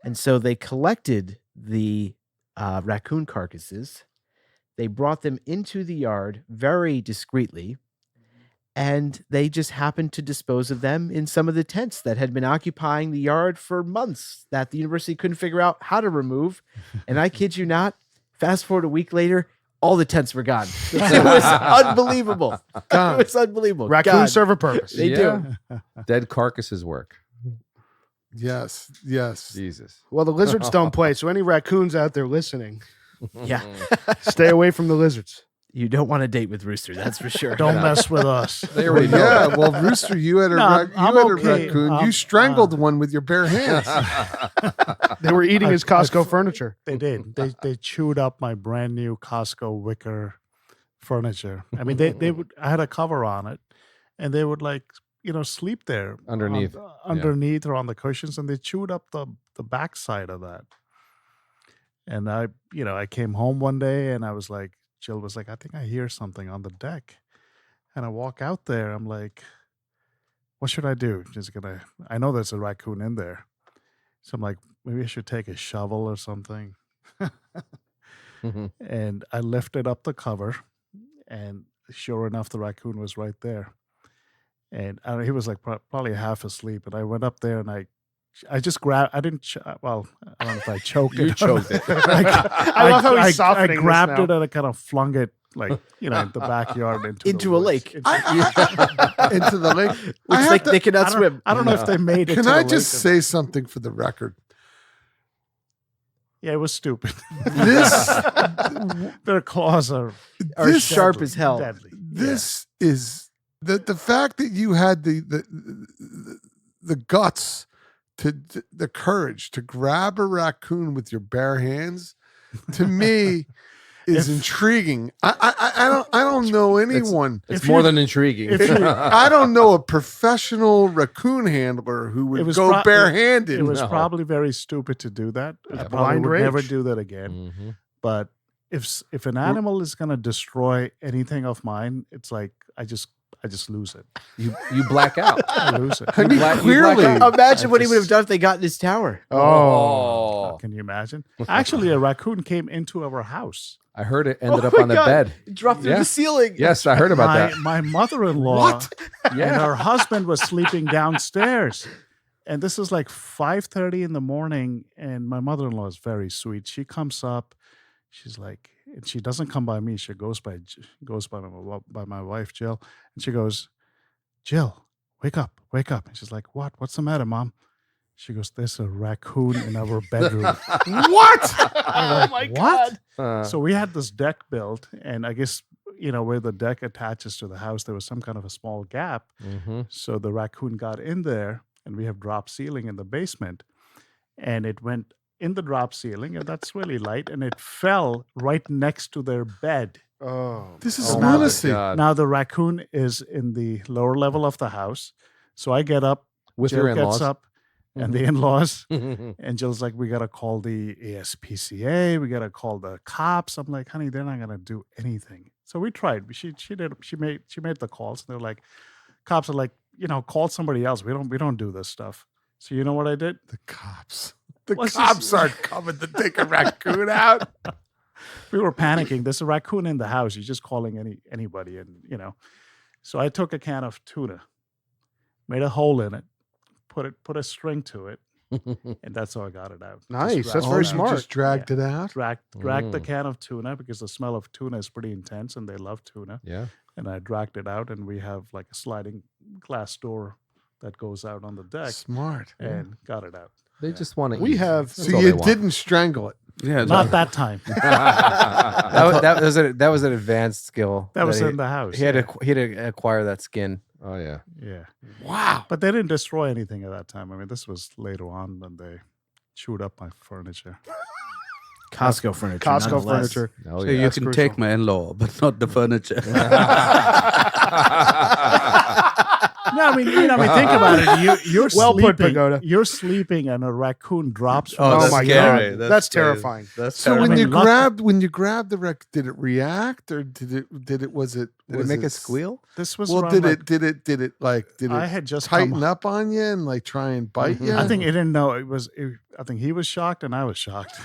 And so they collected the raccoon carcasses. They brought them into the yard very discreetly. and they just happened to dispose of them in some of the tents that had been occupying the yard for months that the university couldn't figure out how to remove. And I kid you not, fast forward a week later, all the tents were gone. It was unbelievable. God. It was unbelievable. Raccoons God, serve a purpose. they do. Dead carcasses work. Yes. Jesus. Well, the lizards don't play, so any raccoons out there listening, Yeah. stay away from the lizards. You don't want to date with Rooster, that's for sure. Don't mess with us. They already know. Yeah. Well, Rooster, you had a No, I'm okay. raccoon. You strangled one with your bare hands. They were eating his Costco furniture. They did. They chewed up my brand new Costco wicker furniture. I mean, they would. I had a cover on it, and they would sleep there Underneath. underneath or on the cushions, and they chewed up the backside of that. And I came home one day, and I was like, Jill was like, I think I hear something on the deck, and I walk out there. I'm like, what should I do? I know there's a raccoon in there, so I'm like, maybe I should take a shovel or something. And I lifted up the cover, and sure enough, the raccoon was right there. And he was like probably half asleep. And I went up there and I just grabbed. I didn't. Well, I don't know if I choked it. You choked it. I love how he's I softening this grabbed now. it and I kind of flung it in the backyard into a the woods. lake. Into the lake. Looks like they cannot swim. I don't know if they made it. Can to I the just lake say something for the record? Yeah, it was stupid. This Their claws are sharp deadly, as hell. Deadly. this is the fact that you had the guts the courage to grab a raccoon with your bare hands, to me, is intriguing. I don't know anyone. It's more than intriguing. I don't know a professional raccoon handler who would go barehanded. It was probably very stupid to do that. I probably blind would never rage. do that again. Mm-hmm. But if an animal is going to destroy anything of mine, it's like I just lose it. You black out. I lose it. I mean, clearly. Imagine what he would have done if they got in his tower. Oh. Can you imagine? Actually, a raccoon came into our house. I heard it ended up my on the God. bed. It dropped through Yeah. the ceiling. Yes, I heard about that. My mother-in-law What? and her husband was sleeping downstairs. And this is like 5:30 in the morning. And my mother-in-law is very sweet. She comes up. She's like, and she doesn't come by me. She goes by my wife, Jill. And she goes, Jill, wake up. And she's like, what? What's the matter, Mom? She goes, there's a raccoon in our bedroom. What? Oh my God. So we had this deck built, and I guess, where the deck attaches to the house, there was some kind of a small gap. Mm-hmm. So the raccoon got in there, and we have drop ceiling in the basement, and it went in the drop ceiling, and that's really light, and it fell right next to their bed. Oh, This is Oh, lunacy. Now the raccoon is in the lower level of the house. So I get up, With Jill your gets in-laws. up, and the in-laws, Mm-hmm. and Jill's like, we got to call the ASPCA. We got to call the cops. I'm like, honey, they're not going to do anything. So we tried. She made the calls. And they're like, cops are like, call somebody else. We don't do this stuff. So you know what I did? The cops. The What's cops this- aren't coming to take a raccoon out. We were panicking. There's a raccoon in the house. You're just calling anybody. And, so I took a can of tuna, made a hole in it, put a string to it, and that's how I got it out. Just Nice. dragged That's it very out. smart. Just dragged it out. Dragged the can of tuna because the smell of tuna is pretty intense and they love tuna. Yeah. And I dragged it out, and we have like a sliding glass door that goes out on the deck, Smart. and got it out. They just want to We eat. have- That's So all you they want. didn't strangle it. Yeah, Not that time. That was an advanced skill. That was he, in the house. He had to acquire that skin. Oh yeah. Yeah. Wow. But they didn't destroy anything at that time. I mean, this was later on when they chewed up my furniture. Costco furniture. Costco nonetheless. furniture. Oh So yeah. you That's can crucial. take my in-law, but not the furniture. No, I mean, think about it. You're Well put, sleeping. Pagoda. You're sleeping, and a raccoon drops. Oh, Oh that's my scary. God. That's That's scary. terrifying. That's So terrible. when you luck- grabbed the wreck, did it react or was it Did it make a squeal? This was Well, around did like- it I had just tighten come. up on you and like try and bite you? I think he didn't know it was. I think he was shocked, and I was shocked.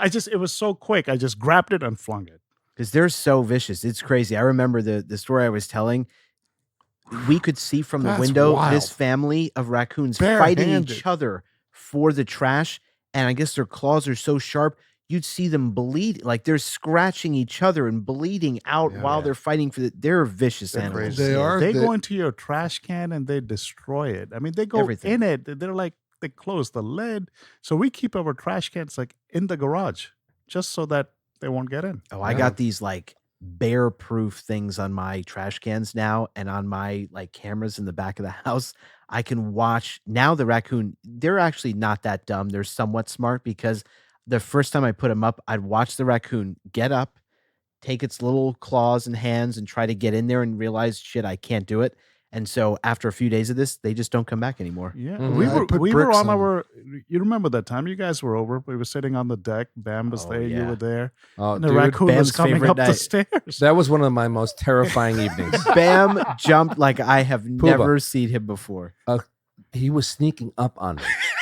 It was so quick. I just grabbed it and flung it. because they're so vicious. It's crazy. I remember the story I was telling. We could see from the That's window wild. this family of raccoons fighting Barehanded. each other for the trash, and I guess their claws are so sharp you'd see them bleed, like they're scratching each other and bleeding out while they're fighting for they're vicious They're animals. crazy. They are. They go into your trash can and they destroy it. I mean, they go Everything. in it. They're like, they close the lid. So we keep our trash cans like in the garage just so that they won't get in. Oh, I got these like bear proof things on my trash cans now, and on my like cameras in the back of the house. I can watch now the raccoon. They're actually not that dumb. They're somewhat smart, because the first time I put them up, I'd watch the raccoon get up, take its little claws and hands and try to get in there and realize, shit, I can't do it. And so after a few days of this, they just don't come back anymore. Yeah. Mhm. We I were put we were bricks on on our, you remember that time you guys were over? We were sitting on the deck. Bam was Oh, there. You yeah. were there. Oh, And the dude, raccoon was Bam's coming favorite up the night. stairs. that was one of my most terrifying evenings. Bam jumped like I have never seen him before. He was sneaking up on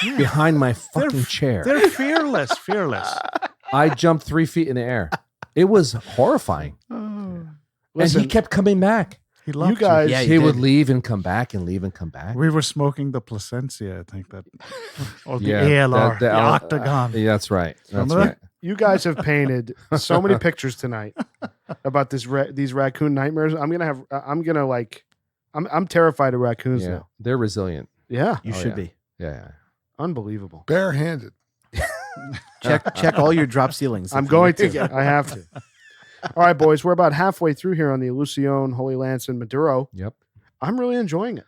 me behind my fucking chair. They're fearless, fearless. I jumped 3 feet in the air. It was horrifying. Listen, and he kept coming back. He loved you guys, Yeah, He would did. leave and come back and leave and come back. We were smoking the placencia, I think that, or the Yeah, ALR, the L- octagon. Yeah, that's right. That's Remember that? right. you guys have painted so many pictures tonight about these raccoon nightmares. I'm terrified of raccoons Yeah, now. they're resilient. Yeah, You Oh, should yeah. be. Yeah. unbelievable. Barehanded. Check all your drop ceilings. I'm if you going need to. I have to. All right, boys, we're about halfway through here on the Illusione Holy Lance and Maduro. Yep. I'm really enjoying it.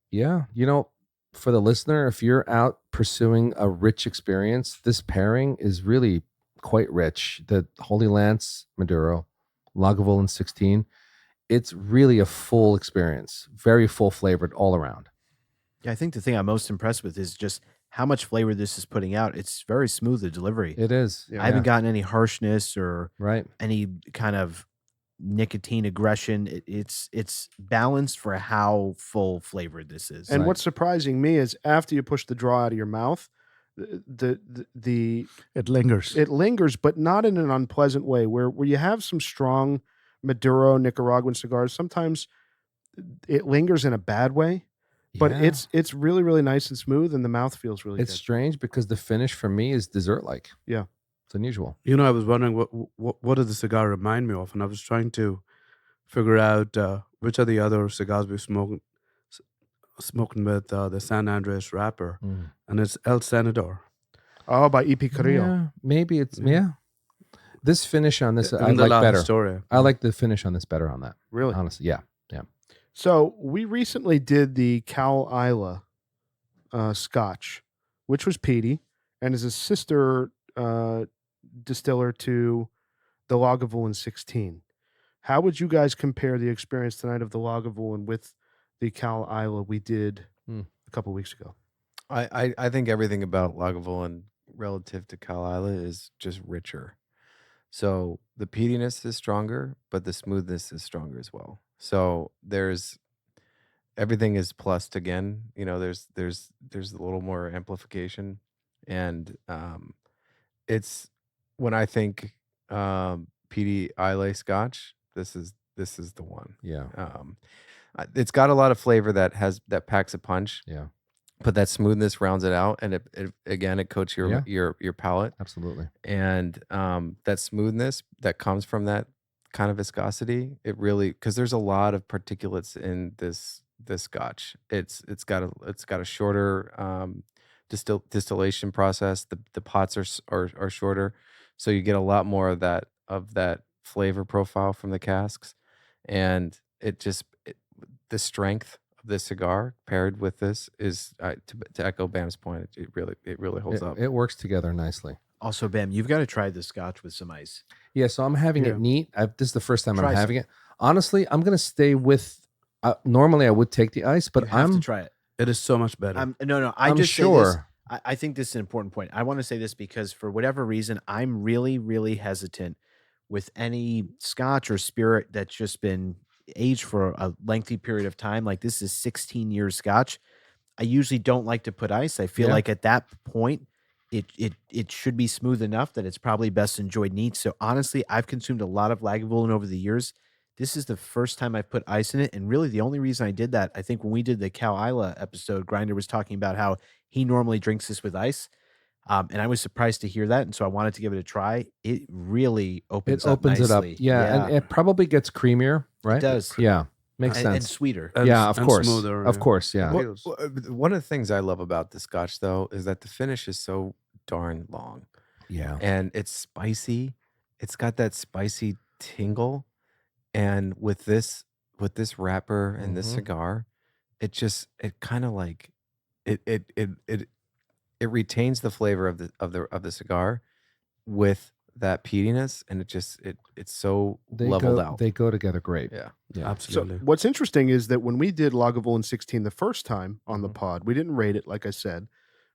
Yeah. You know, for the listener, if you're out pursuing a rich experience, this pairing is really quite rich. The Holy Lance Maduro, Lagavulin 16, it's really a full experience, very full flavored all around. Yeah, I think the thing I'm most impressed with is just how much flavor this is putting out. It's very smooth, the delivery. It is. Yeah. I haven't gotten any harshness or Right. any kind of nicotine aggression. It's balanced for how full flavored this is. And Right. what's surprising me is after you push the draw out of your mouth, the It lingers. it lingers, but not in an unpleasant way. Where you have some strong Maduro Nicaraguan cigars, sometimes it lingers in a bad way. But Yeah. it's really, really nice and smooth, and the mouth feels really It's good. strange because the finish for me is dessert like. Yeah. It's unusual. You know, I was wondering what does the cigar remind me of, and I was trying to figure out which are the other cigars we've smoking with the San Andres wrapper, and it's El Senador. Oh, by EP Carrillo. Yeah, maybe it's yeah. This finish on this I In the like La better. Historia. I like the finish on this better on that. Really? Honestly, yeah. So we recently did the Cal Isla Scotch, which was peaty, and is a sister distiller to the Lagavulin 16. How would you guys compare the experience tonight of the Lagavulin with the Cal Isla we did a couple weeks ago? I think everything about Lagavulin relative to Cal Isla is just richer. So the peatiness is stronger, but the smoothness is stronger as well. So everything is plussed again. You know, there's a little more amplification, and it's when I think peaty Islay Scotch, this is the one. Yeah. It's got a lot of flavor that packs a punch. Yeah. But that smoothness rounds it out, and it coats your Yeah. your palate. Absolutely. And that smoothness that comes from that kind of viscosity, it really, because there's a lot of particulates in this Scotch. It's got a shorter distillation process. The pots are shorter, so you get a lot more of that flavor profile from the casks, and the strength of this cigar paired with this is to echo Bam's point. It really holds up. It works together nicely. Also, Bam, you've got to try the Scotch with some ice. Yeah, so I'm having Yeah. it neat. This is the first time Try I'm some. having it. Honestly, I'm gonna stay with. Normally, I would take the ice, but You have I'm to try it. It is so much better. No. I'm just say this. sure. I think this is an important point. I want to say this because for whatever reason, I'm really, really hesitant with any Scotch or spirit that's just been aged for a lengthy period of time. Like this is 16 years Scotch. I usually don't like to put ice. I feel Yeah. like at that point, it should be smooth enough that it's probably best enjoyed neat. So honestly, I've consumed a lot of Lagavulin over the years. This is the first time I've put ice in it, and really the only reason I did that, I think when we did the Cal Isla episode, Grinder was talking about how he normally drinks this with ice. And I was surprised to hear that, and so I wanted to give it a try. It really opens up nicely. Yeah, and it probably gets creamier, right? It does. Yeah, makes and sense. sweeter. Yeah, of and course, smoother, of yeah. course, yeah. One of the things I love about the Scotch, though, is that the finish is so darn long, Yeah. and it's spicy. It's got that spicy tingle, and with this wrapper and this Mhm. cigar, it kind of like it retains the flavor of the cigar with that peatiness, and it's so leveled out. They go together great. Yeah. So Absolutely. what's interesting is that when we did Lagavulin 16 the first time on the Mhm. pod, we didn't rate it, like I said,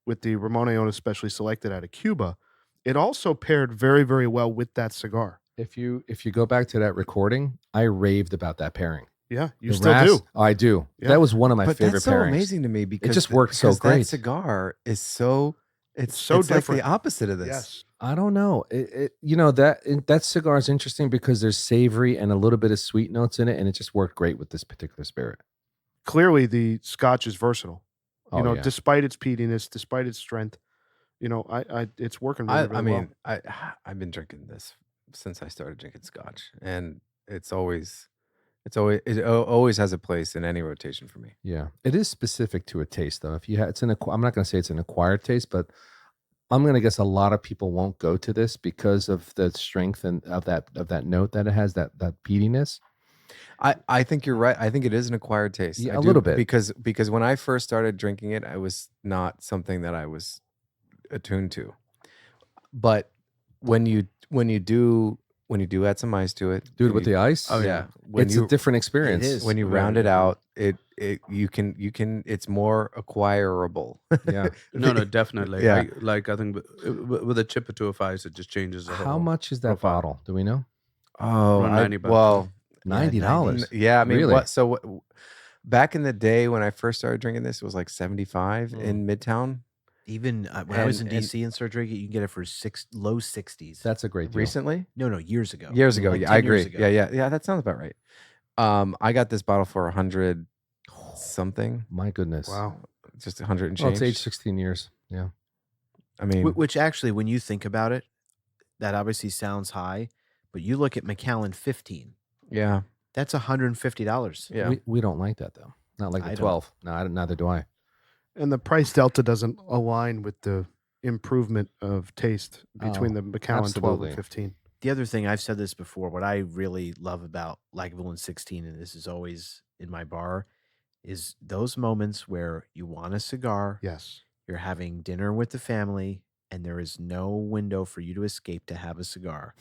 with the Ramon Ayona specially selected out of Cuba. It also paired very, very well with that cigar. If you go back to that recording, I raved about that pairing. Yeah, you The still ras- do. Oh, I do. Yeah. That was one of my But favorite that's so pairings. amazing to me because just worked so because great. That cigar is so It's so like different. the opposite of this. Yes. I don't know. That cigar is interesting because there's savory and a little bit of sweet notes in it, and it just worked great with this particular spirit. Clearly, the Scotch is versatile. Oh, yeah. Despite its peatiness, despite its strength, it's working really, really I mean, well. I've been drinking this since I started drinking Scotch, and it always has a place in any rotation for me. Yeah, it is specific to a taste, though. I'm not going to say it's an acquired taste, but I'm going to guess a lot of people won't go to this because of the strength and of that note that it has, that peatiness. I think you're right. I think it is an acquired taste. Yeah, I a do, little bit. because when I first started drinking it, I was not something that I was attuned to. But when you do add some ice to it, Dude, with the ice, Oh, yeah, it's a different experience. It is. when you Very round it different. out, you can it's more acquirable. Yeah. No, definitely. Yeah. I think with a chip or two of ice, it just changes the How whole much is that profile. bottle? Do we know? Oh, Around 90 bucks, well, $90. yeah. I mean, Really? back in the day when I first started drinking this, it was like 75 in Midtown. Even when I was in And- DC and started drinking, you can get it for low 60s. That's a great deal. Recently, No, years ago. years ago, Like yeah, I 10 years agree. ago. Yeah. That sounds about right. I got this bottle for 100 something, My goodness. Wow. just 100 and Well, change. it's aged 16 years. Yeah. I mean, Which actually, when you think about it, that obviously sounds high, but you look at Macallan 15. yeah, That's $150. yeah. We don't like that, though. Not like I the don't. 12. No, neither do I. And the price delta doesn't align with the improvement of taste between Oh, the Macallan 12 absolutely. and 15. The other thing, I've said this before, what I really love about Lagavulin 16, and this is always in my bar, is those moments where you want a cigar, Yes. you're having dinner with the family, and there is no window for you to escape to have a cigar.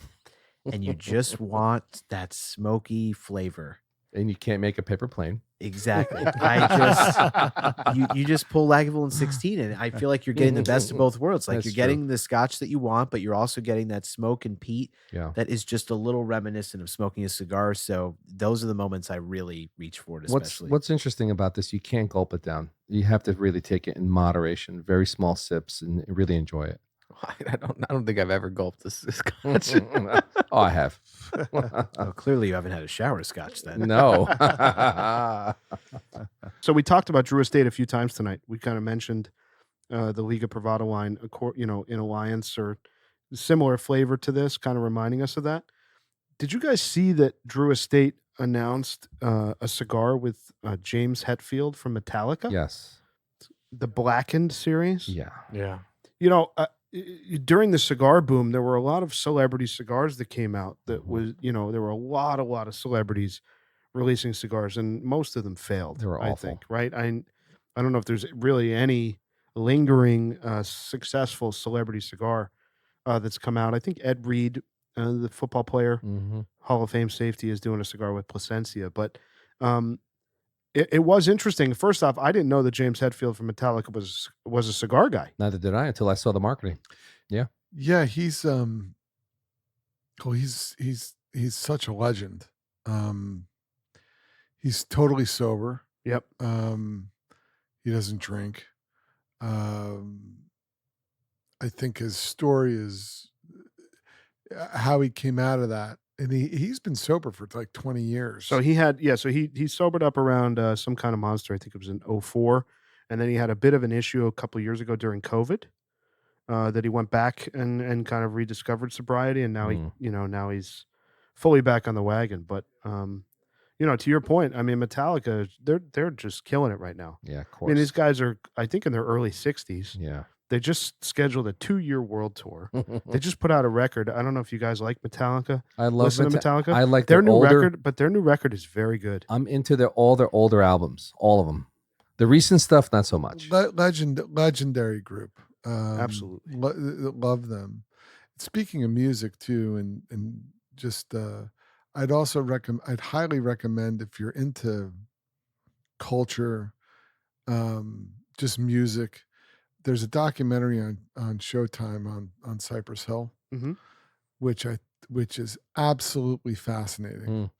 And you just want that smoky flavor. And you can't make a paper plane. Exactly. You just pull Lagavulin 16, and I feel like you're getting the best of both worlds. Like That's you're true. getting the Scotch that you want, but you're also getting that smoke and peat Yeah. that is just a little reminiscent of smoking a cigar. So those are the moments I really reach for it, especially. What's interesting about this, you can't gulp it down. You have to really take it in moderation, very small sips, and really enjoy it. I don't think I've ever gulped this Scotch. Oh, I have. Oh, clearly you haven't had a shower Scotch then. No. So we talked about Drew Estate a few times tonight. We kind of mentioned the Liga Privada line, in alliance or similar flavor to this, kind of reminding us of that. Did you guys see that Drew Estate announced a cigar with James Hetfield from Metallica? Yes. The Blackened series? Yeah. Yeah. During the cigar boom, there were a lot of celebrity cigars that came out that was, there were a lot of celebrities releasing cigars, and most of them failed. They were I awful. think, right? I don't know if there's really any lingering successful celebrity cigar that's come out. I think Ed Reed, the football player, Mm-hmm. Hall of Fame safety, is doing a cigar with Plasencia. But it was interesting. First off, I didn't know that James Hetfield from Metallica was a cigar guy. Neither did I until I saw the marketing. Yeah, he's he's such a legend. He's totally sober. Yep. He doesn't drink. I think his story is how he came out of that, and he's been sober for like 20 years. So he sobered up around some kind of monster. I think it was in 04. And then he had a bit of an issue a couple of years ago during COVID that he went back and kind of rediscovered sobriety. And now now he's fully back on the wagon. But, to your point, I mean, Metallica, they're just killing it right now. Yeah, of I course. mean, these guys are, I think, in their early 60s. Yeah. They just scheduled a 2-year world tour. They just put out a record. I don't know if you guys like Metallica. I love Listen to Metallica. I like their new older record, but their new record is very good. I'm into all their older albums, all of them. The recent stuff, not so much. Legendary group. Absolutely. Love them. Speaking of music too, and just I'd also I'd highly recommend, if you're into culture, just music, there's a documentary on Showtime on Cypress Hill, Mhm. which is absolutely fascinating.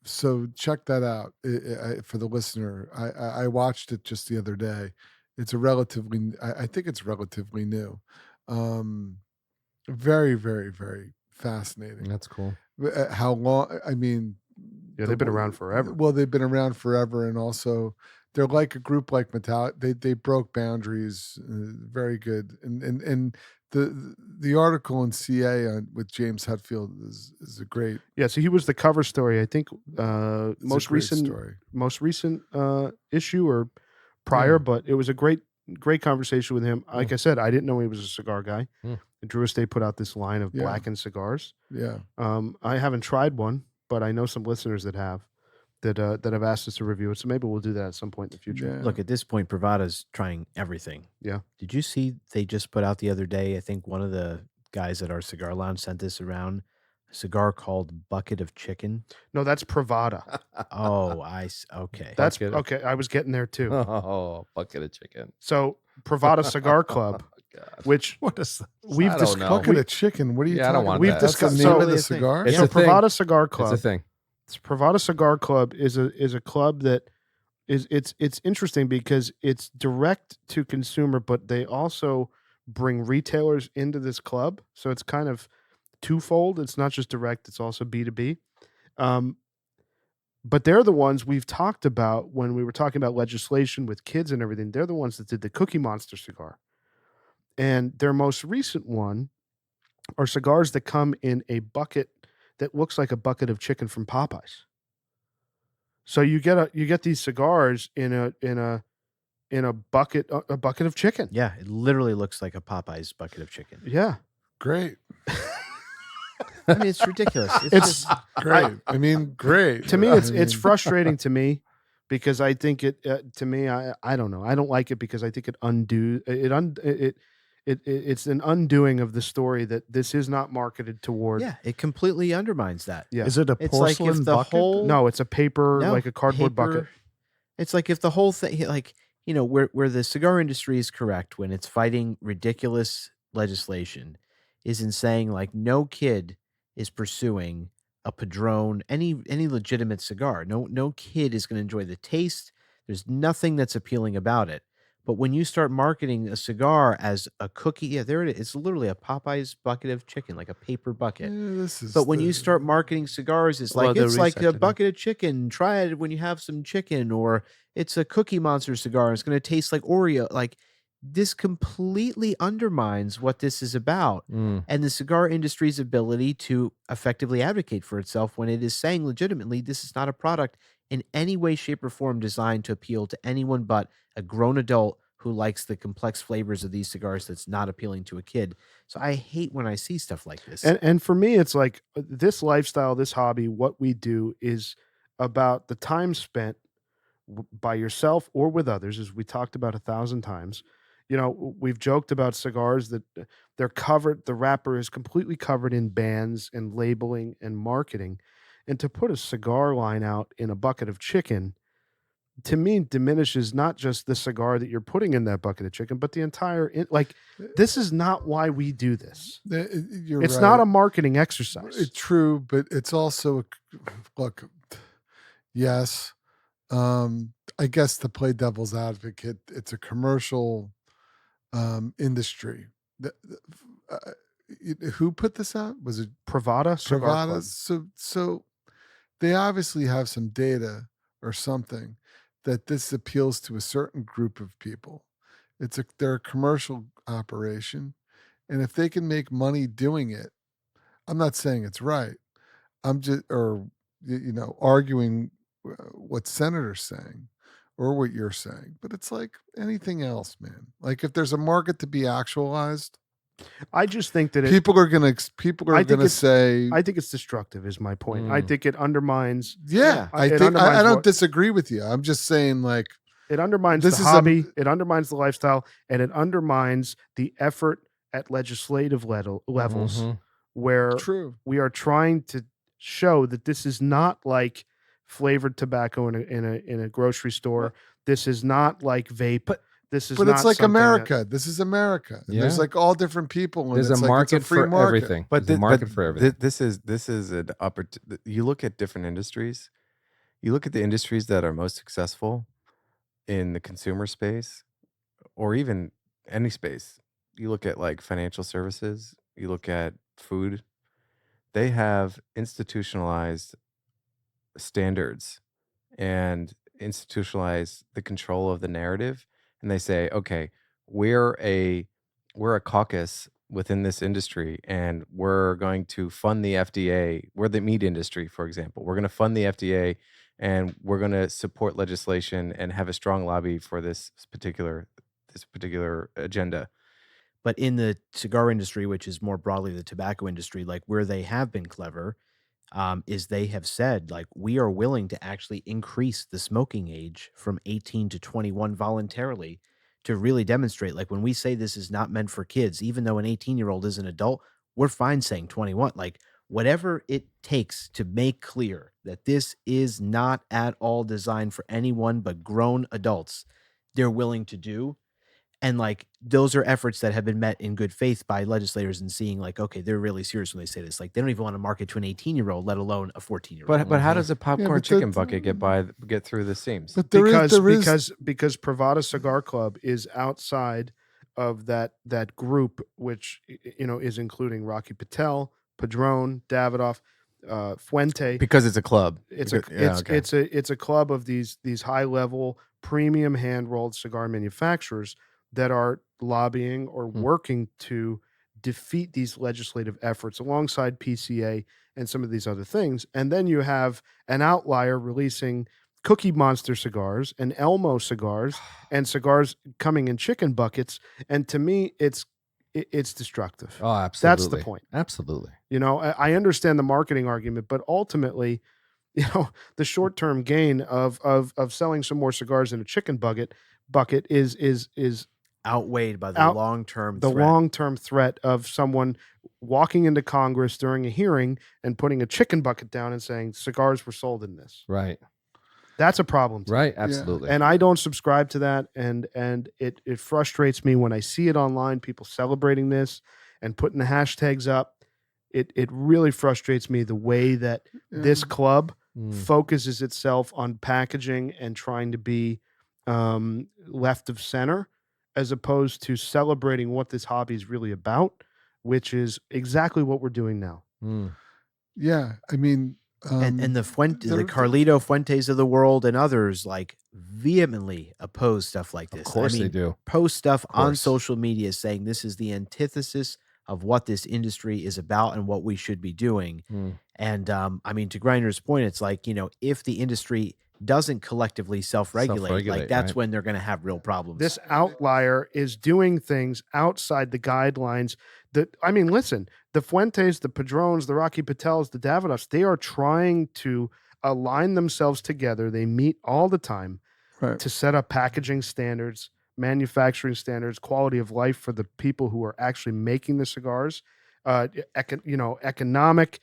So check that out for the listener. I watched it just the other day. It's I think it's relatively new. Very, very, very fascinating. That's cool. How long? I mean, Yeah, they've been around forever. Well, they've been around forever, and also they're like a group like Metallica. They broke boundaries. Very good. And the article in CA with James Hetfield is a great. Yeah, so he was the cover story. I think most recent issue or prior, Yeah. but it was a great conversation with him. Like I said, I didn't know he was a cigar guy. Drew Estate put out this line of blackened cigars. Yeah. I haven't tried one, but I know some listeners that have asked us to review it. So maybe we'll do that at some point in the future. Yeah. Look, at this point, Privada's trying everything. Yeah. Did you see they just put out the other day, I think one of the guys at our cigar lounge sent this around, a cigar called Bucket of Chicken? No, that's Privada. Oh, okay. That's Bucket. okay. I was getting there too. Oh, bucket of chicken. So Privada Cigar Club, God. which What is that? we've I don't discussed. know. Bucket of chicken. What are you Yeah, I talking don't want about? We've that. That's the discussed- name so- of the It's a thing. cigar. It's So a thing. Privada Cigar It's Club. a thing. Privada Cigar Club is a club that it's interesting because it's direct to consumer, but they also bring retailers into this club. So it's kind of twofold. It's not just direct; it's also B2B. But they're the ones we've talked about when we were talking about legislation with kids and everything. They're the ones that did the Cookie Monster cigar, and their most recent one are cigars that come in a bucket that looks like a bucket of chicken from Popeyes. So you get these cigars in a bucket of chicken. Yeah, it literally looks like a Popeye's bucket of chicken. Yeah. Great. I mean, it's ridiculous. It's Great. I mean, great. to me I it's mean, frustrating to me because I think it to me I don't know. I don't like it because I think it's an undoing of the story that this is not marketed toward. yeah, it completely undermines that. Yeah. Is it a It's like if porcelain the bucket? whole No, it's a paper No, like a cardboard paper- bucket. It's like if the whole thing, like, where the cigar industry is correct when it's fighting ridiculous legislation is in saying, like, no kid is pursuing a Padron, any legitimate cigar. No kid is going to enjoy the taste. There's nothing that's appealing about it. But when you start marketing a cigar as a cookie, yeah, there it is. It's literally a Popeye's bucket of chicken, like a paper bucket. But when you start marketing cigars, it's Well, like they're it's like a recycling it. bucket of chicken. Try it when you have some chicken, or it's a Cookie Monster cigar. It's going to taste like Oreo. Like, this completely undermines what this is about, and the cigar industry's ability to effectively advocate for itself when it is saying legitimately this is not a product in any way, shape, or form designed to appeal to anyone but a grown adult who likes the complex flavors of these cigars that's not appealing to a kid. So I hate when I see stuff like this. And for me, it's like this lifestyle, this hobby, what we do is about the time spent by yourself or with others, as we talked about 1,000 times. We've joked about cigars that they're covered, the wrapper is completely covered in bans and labeling and marketing. And to put a cigar line out in a bucket of chicken, to me, diminishes not just the cigar that you're putting in that bucket of chicken, but the entire, this is not why we do this. It's not a marketing exercise. It's true, but it's also look. Yes, I guess to play devil's advocate, it's a commercial industry. Who put this out? Was it Privada Cigar Club. So they obviously have some data or something that this appeals to a certain group of people. They're a commercial operation, and if they can make money doing it, I'm not saying it's right. I'm just arguing what Senator's saying or what you're saying, but it's like anything else, man. Like if there's a market to be actualized, I just think that people are gonna say. I think it's destructive. Is my point. I think it undermines. Yeah, I don't disagree with you. I'm just saying, like, it undermines the hobby. It undermines the lifestyle, and it undermines the effort at legislative levels, where we are trying to show that this is not like flavored tobacco in a grocery store. This is not like vape. This is but not it's like America. That, this is America. Yeah. There's like all different people. And there's a market for everything. But there's a market for everything. This is an opportunity. You look at different industries. You look at the industries that are most successful in the consumer space, or even any space. You look at like financial services. You look at food. They have institutionalized standards and institutionalized the control of the narrative. And they say, okay, we're a caucus within this industry, and we're going to fund the FDA. We're the meat industry, for example. We're going to fund the FDA, and we're going to support legislation and have a strong lobby for this particular agenda. But in the cigar industry, which is more broadly the tobacco industry, like where they have been clever, is they have said, like, we are willing to actually increase the smoking age from 18 to 21 voluntarily to really demonstrate, like, when we say this is not meant for kids, even though an 18-year-old is an adult, we're fine saying 21. Like, whatever it takes to make clear that this is not at all designed for anyone but grown adults, they're willing to do. And like, those are efforts that have been met in good faith by legislators and seeing like, okay, they're really serious when they say this. Like, they don't even want to market to an 18-year-old, let alone a 14-year-old. But how does a popcorn chicken bucket get through the seams? But because Privada Cigar Club is outside of that group, which is including Rocky Patel, Padron, Davidoff, Fuente. Because it's a club. It's a club of these high level premium hand rolled cigar manufacturers that are lobbying or working to defeat these legislative efforts alongside PCA and some of these other things. And then you have an outlier releasing Cookie Monster cigars and Elmo cigars and cigars coming in chicken buckets. And to me, it's destructive. Oh, absolutely. That's the point. Absolutely. I understand the marketing argument, but ultimately, the short-term gain of selling some more cigars in a chicken bucket is outweighed by the long-term threat of someone walking into Congress during a hearing and putting a chicken bucket down and saying cigars were sold in this. Right. That's a problem. Right. Absolutely. And I don't subscribe to that. And it frustrates me when I see it online, people celebrating this and putting the hashtags up. It really frustrates me the way that this club focuses itself on packaging and trying to be left of center, as opposed to celebrating what this hobby is really about, which is exactly what we're doing now. Yeah, I mean, and the Carlito Fuentes of the world and others like vehemently oppose stuff like this. Of course they do. Post stuff on social media saying this is the antithesis of what this industry is about and what we should be doing. And to Grinder's point, it's like, if the industry doesn't collectively self-regulate, like that's when they're going to have real problems. This outlier is doing things outside the guidelines listen, the Fuentes, the Padrones, the Rocky Patels, the Davidoffs, they are trying to align themselves together. They meet all the time to set up packaging standards, manufacturing standards, quality of life for the people who are actually making the cigars, economic,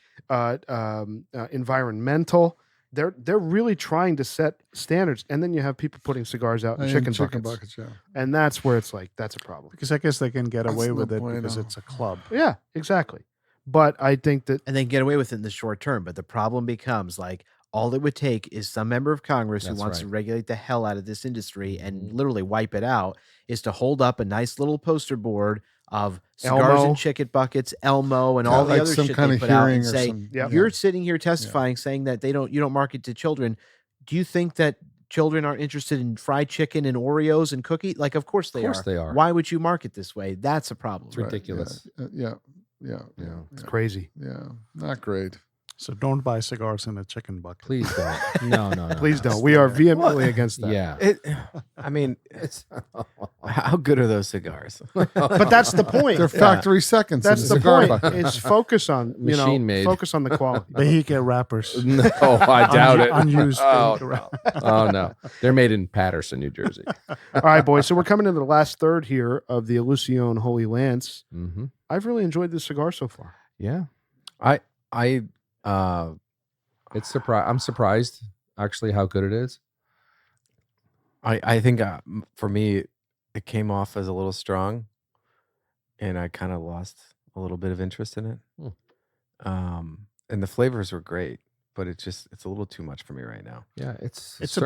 environmental. They're really trying to set standards, and then you have people putting cigars out in chicken buckets. And that's where it's like, that's a problem. Because I guess they can get away with it because it's a club. Yeah, exactly. But I think that... And they can get away with it in the short term, but the problem becomes like all it would take is some member of Congress who That's wants to right. regulate the hell out of this industry and Mhm. literally wipe it out, is to hold up a nice little poster board of cigars Elmo. and chicken buckets, Elmo, and Yeah, all the like other some shit kind they of put out, hearing and or say, some. Yep. you're sitting here testifying saying that you don't market to children. Do you think that children aren't interested in fried chicken and Oreos and cookie? Like, of course they course are. they are. Why would you market this way? That's a problem. It's ridiculous. Yeah. It's crazy. Yeah, not great. So don't buy cigars in a chicken bucket. Please don't. No. Please don't. We are vehemently against that. Yeah. I mean, It's how good are those cigars? But that's the point. They're factory seconds. in That's a the cigar point. bucket. It's focus on Machine made. focus on the quality. Bahika wrappers. no, I doubt it. Unused Oh, Bahika no. wrappers. Oh no, they're made in Patterson, New Jersey. All right, boys. So we're coming into the last third here of the Illusione Holy Lance. Mm-hmm. I've really enjoyed this cigar so far. Yeah, I it's I'm surprised actually how good it is. I think for me, it came off as a little strong, and I kind of lost a little bit of interest in it. And the flavors were great, but it's a little too much for me right now. Yeah, it's It's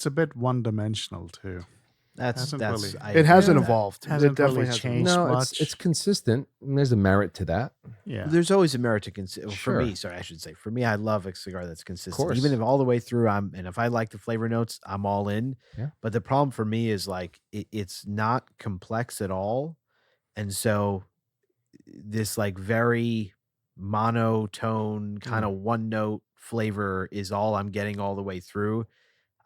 a bit one dimensional too. That's Hasn't really- It hasn't agree with that. evolved. Hasn't It definitely really hasn't. changed. no, much. it's consistent. And there's a merit to that. Yeah. There's always a merit to consider. For Sure. me, sorry, I should say. For me, I love a cigar that's consistent. course. Even if all the way through, and if I like the flavor notes, I'm all in. Yeah. But the problem for me is like it's not complex at all, and so this like very monotone kind of one note flavor is all I'm getting all the way through.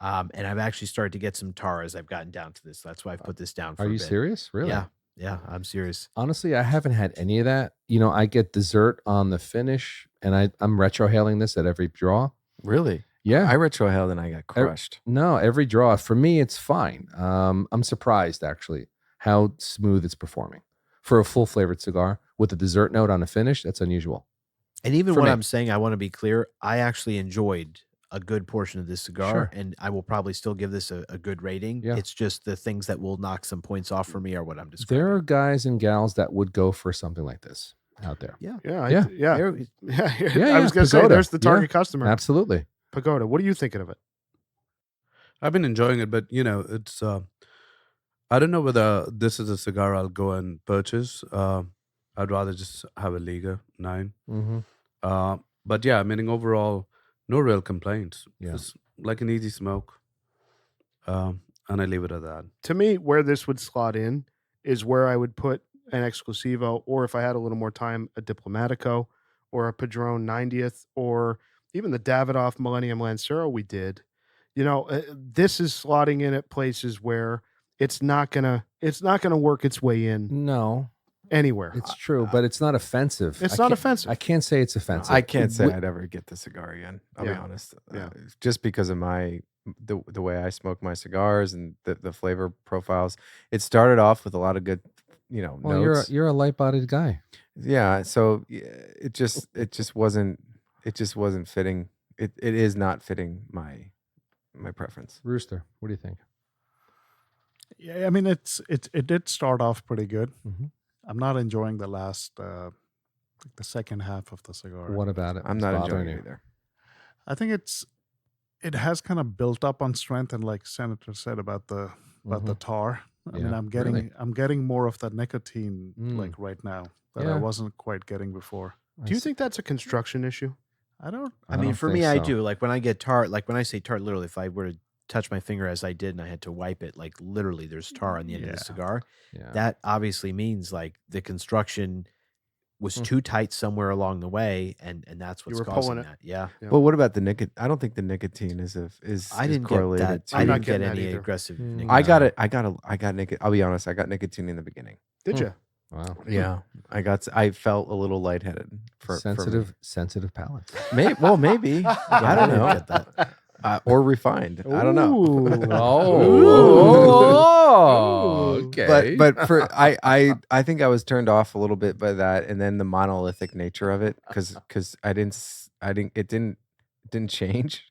And I've actually started to get some tar as I've gotten down to this. That's why I've put this down for Are a you bit. serious? Really? Yeah, I'm serious. Honestly, I haven't had any of that. You know, I get dessert on the finish, and I'm retrohaling this at every draw. Really? Yeah. I retrohaled and I got crushed. No, every draw for me, it's fine. I'm surprised actually how smooth it's performing for a full flavored cigar with a dessert note on the finish. That's unusual. And even For what me. I'm saying, I want to be clear. I actually enjoyed a good portion of this cigar, Sure. and I will probably still give this a good rating. Yeah. It's just the things that will knock some points off for me are what I'm describing. There are guys and gals that would go for something like this out there. Yeah. Yeah. There- I was going to say, Pagoda. there's the target customer. Absolutely. Pagoda. What are you thinking of it? I've been enjoying it, but it's I don't know whether this is a cigar I'll go and purchase. I'd rather just have a Liga 9. Mm-hmm. But yeah, I mean, overall, no real complaints. Yeah. It's like an easy smoke. And I leave it at that. To me, where this would slot in is where I would put an Exclusivo, or if I had a little more time, a Diplomatico, or a Padron 90th, or even the Davidoff Millennium Lancero we did. This is slotting in at places where it's not gonna work its way in No, anywhere. it's true, but it's not offensive. It's I not can't- offensive. I can't say it's offensive. I can't say Wi- I'd ever get the cigar again. I'll be Yeah. honest. Yeah. Just because of the way I smoke my cigars and the flavor profiles. It started off with a lot of good, Well, notes. you're a light-bodied guy. Yeah, so it just wasn't fitting. It is not fitting my preference. Rooster, what do you think? Yeah, I mean it did start off pretty good. Mhm. I'm not enjoying the last the second half of the cigar. What about it? I'm It's not bothering enjoying you? it either. I think it has kind of built up on strength, and like Senator said about the tar. I mean, Mm-hmm. Yeah, I'm getting more of that nicotine Mm. like right now that Yeah. I wasn't quite getting before. Do you think that's a construction issue? I don't. I mean, don't for think me, I so. do. Like when I get tar, like when I say tar, literally, if I were to touch my finger as I did and I had to wipe it, like literally there's tar on the end of Yeah. the cigar. Yeah. That obviously means like the construction was too tight somewhere along the way, and that's what's were causing pulling it. that. Yeah. Yeah. But what about the nicotine? I don't think the nicotine is I didn't get correlated that. to. I I'm not didn't get getting that any either. aggressive. Mm. nicotine. I got it. I got nicotine. I'll be honest. I got nicotine in the beginning. Did you? Wow. Yeah, I felt a little lightheaded for Sensitive palate. Maybe. Well, maybe. I don't know. Get that. Or refined. I don't know. Oh, okay. But for I think I was turned off a little bit by that, and then the monolithic nature of it, because it didn't change,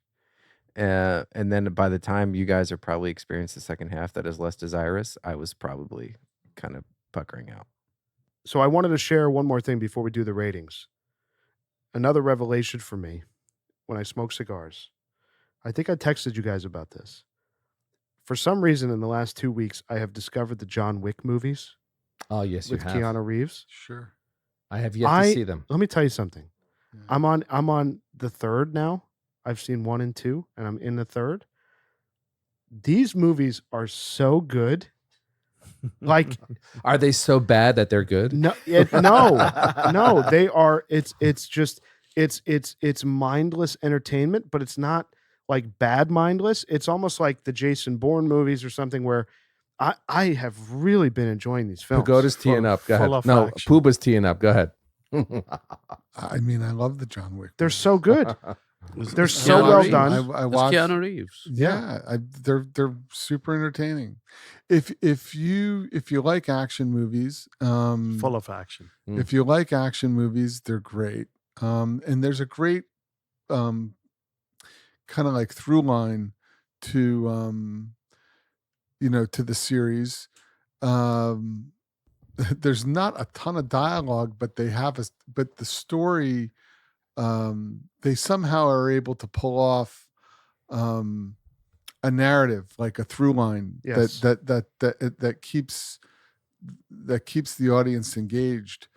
and then by the time you guys are probably experienced the second half that is less desirous, I was probably kind of puckering out. So I wanted to share one more thing before we do the ratings. Another revelation for me when I smoke cigars I think I texted you guys about this. For some reason, in the last 2 weeks, I have discovered the John Wick movies Oh yes, you with have. Keanu Reeves. Sure. I have yet to see them. Let me tell you something. Yeah. I'm on the third now. I've seen 1 and 2, and I'm in the third. These movies are so good. Like, Are they so bad that they're good? no, they are. It's mindless entertainment, but it's not like bad mindless. It's almost like the Jason Bourne movies or something where I have really been enjoying these films. Pagoda's teeing up. Go full ahead. of No, action. Pooba's teeing up. Go ahead. I mean, I love the John Wick. They're movies. so good. They're It's so Keanu well Reeves. done. I It's watched. Keanu Reeves. Yeah, they're super entertaining. If you like action movies, Full of action. if you like action movies, they're great. And there's a great kind of like through line to to the series. There's not a ton of dialogue, but but the story, they somehow are able to pull off a narrative, like a through line Yes. that keeps the audience engaged.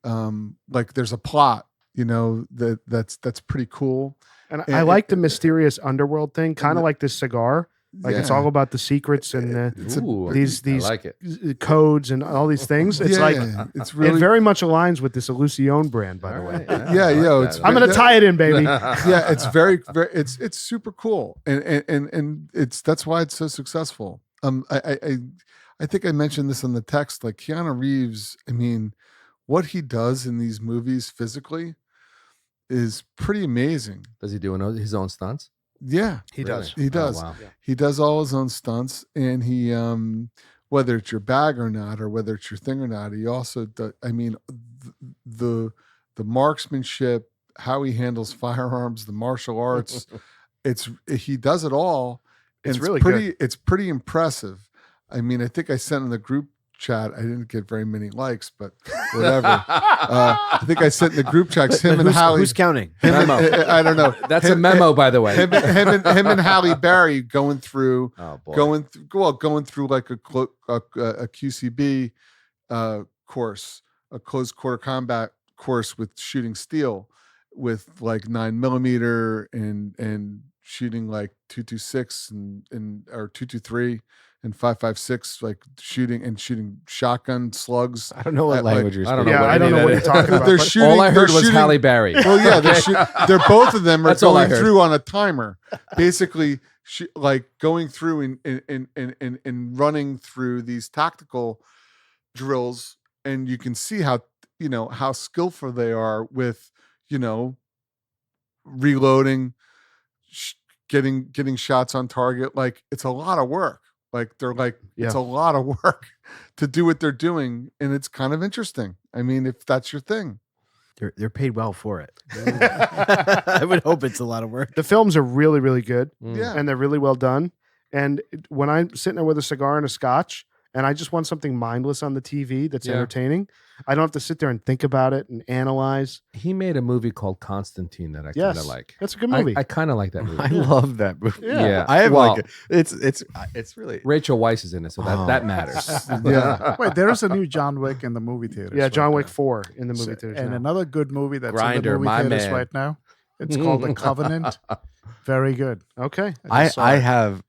Like there's a plot, that's pretty cool. And And I like the it- mysterious underworld thing, kind of the- like this cigar. Like it's Yeah. all about the secrets and It's a- Ooh, these I like it. codes and all these things. It's like it's it really very much aligns with this Illusione brand, by the All way. right, Yeah, I like yo, that. it's I'm gonna tie it in, baby. yeah, it's very it's super cool, and that's why it's so successful. I think I mentioned this in the text. Like Keanu Reeves, I mean, what he does in these movies physically is pretty amazing. Does he do his own stunts? Yeah, He Really? does. he does. Oh, wow. He does all his own stunts, and he whether it's your bag or not, or whether it's your thing or not, he also does. I mean, the marksmanship, how he handles firearms, the martial arts, he does it all. And It's really pretty. It's pretty impressive. I mean, I think I sent in the group chat. I didn't get very many likes, but whatever. I think I sent in the group chats him and Halle. Who's counting? Him and- Memo. I don't know. That's a memo, by the way. Him and Halle Berry going through Oh boy. going through like a QCB course, a close quarter combat course with shooting steel, with like 9mm and shooting like 226 and or 223 and 5.56, like shooting shotgun slugs. I don't know what Like, language you're I don't speaking. know Yeah, what I don't any know of what that you're is. talking about. They're but- shooting. All I they're heard was shooting- Halle Berry. Well, yeah, they're both of them are That's all I going heard. through on a timer, basically, like going through and running through these tactical drills, and you can see how skillful they are with reloading, getting shots on target. Like it's a lot of work. Like they're like it's a lot of work to do what they're doing, and it's kind of interesting. I mean, if that's your thing. They're paid well for it. I would hope it's a lot of work. The films are really, really good. Mm. Yeah. And they're really well done. And when I'm sitting there with a cigar and a scotch, and I just want something mindless on the TV that's Yeah. entertaining, I don't have to sit there and think about it and analyze. He made a movie called Constantine that I kind Yes, of like. that's a good movie. I kind of like that movie. I love that movie. Yeah. I have Well- like it's really Rachel Weisz is in it, so that matters. Yeah. Wait, there is a new John Wick in the movie theaters. Yeah, right John now. Wick 4 in the movie So- theaters and now. another good movie that's in Grinder, the movie my theaters man. right now. It's called The Covenant. Very good. Okay. just saw I it. have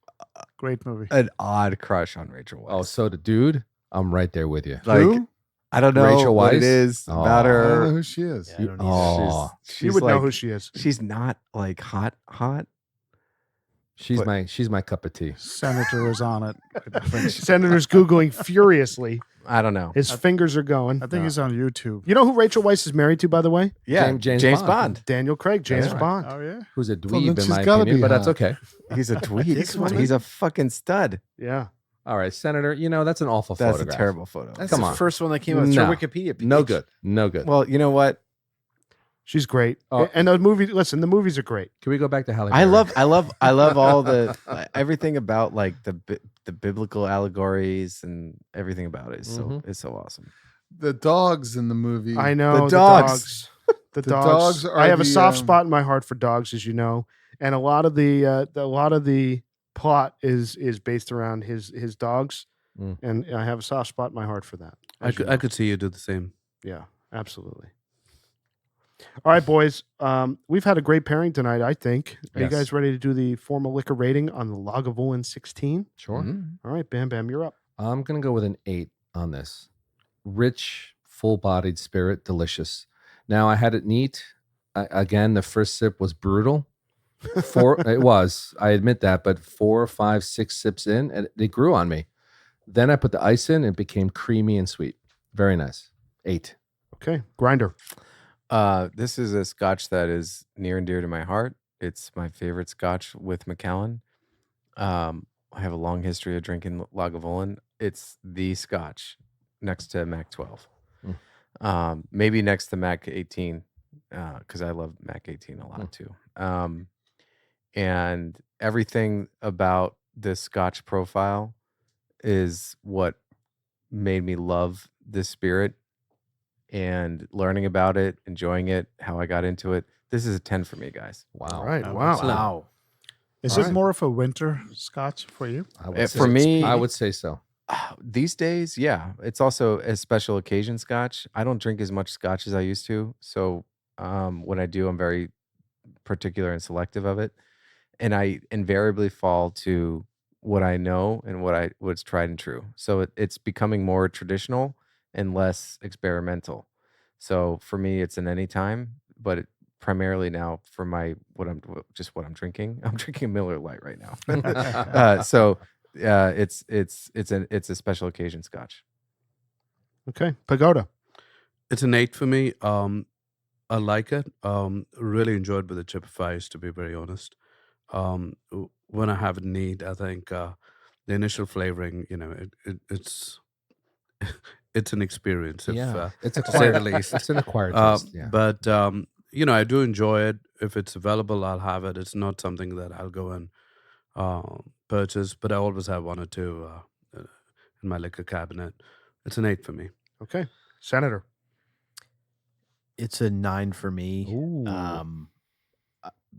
Great movie. an odd crush on Rachel Weisz. Oh, so the dude, I'm right there with you. like Who? I don't know Rachel what it Weisz? is Oh. about I don't know her. who she is. Yeah, I don't either. Oh, She's You would know like- who she is. She's not like hot. she's But- my cup of tea. Senator is on it. Senator's Googling furiously. I don't know. His fingers are going. I think he's on YouTube. You know who Rachel Weisz is married to, by the way? Yeah, James James Bond. Bond. Daniel Craig, James That's right. Bond. Oh yeah. Who's a Well, dweeb then in she's my gotta opinion, be but that's hot. okay. He's a dweeb. This woman? He's a fucking stud. Yeah. All right, Senator. That's an awful That's photograph. a terrible photo. That's Come the on. first one that came up. It's No. your Wikipedia page. No good. No good. Well, you know what? She's great. Oh. And the movie, listen, the movies are great. Can we go back to Halle I Berry? love all the everything about like the biblical allegories and everything about it is Mhm. it's so awesome. The dogs in the movie. I know. The dogs. The The dogs. dogs are I have a the, soft spot in my heart for dogs, as you know. and a lot of the plot is based around his dogs, Mm. and I have a soft spot in my heart for that. I as you could, I know. could see you do the same. Yeah, absolutely. All right, boys. We've had a great pairing tonight, I think. Are you Yes. guys ready to do the formal liquor rating on the Lagavulin 16? Sure. Mhm. All right, Bam Bam, you're up. I'm going to go with an 8 on this. Rich, full-bodied spirit, delicious. Now, I had it neat. Again, the first sip was brutal. It was. I admit that, but 4, 5, 6 sips in, and it grew on me. Then I put the ice in, and it became creamy and sweet. Very nice. 8. Okay, Grinder. This is a Scotch that is near and dear to my heart. It's my favorite Scotch with Macallan. I have a long history of drinking Lagavulin. It's the Scotch next to Mac 12. Maybe next to Mac 18, because I love Mac 18 a lot too. And everything about this Scotch profile is what made me love this spirit, and learning about it, enjoying it, how I got into it. This is a 10 for me, guys. Wow. All right, Oh, wow. Wow. Is All it right. more of a winter Scotch for you? I would For me- I would say so. These days, yeah, it's also a special occasion Scotch. I don't drink as much Scotch as I used to, so when I do, I'm very particular and selective of it, and I invariably fall to what I know and what's tried and true. So it's becoming more traditional and less experimental. So for me, it's an anytime, but primarily now for what I'm drinking. I'm drinking a Miller Lite right now. So it's a special occasion Scotch. Okay, Pagoda. It's an 8 for me. I like it. Really enjoyed with the chip fries, to be very honest. When I have it neat, I think the initial flavoring, it's it's an experience. It's to say the acquired. least. It's an acquired taste. Yeah. But I do enjoy it. If it's available, I'll have it. It's not something that I'll go and purchase, but I always have one or two in my liquor cabinet. It's an 8 for me. Okay, Senator. It's a 9 for me. Ooh.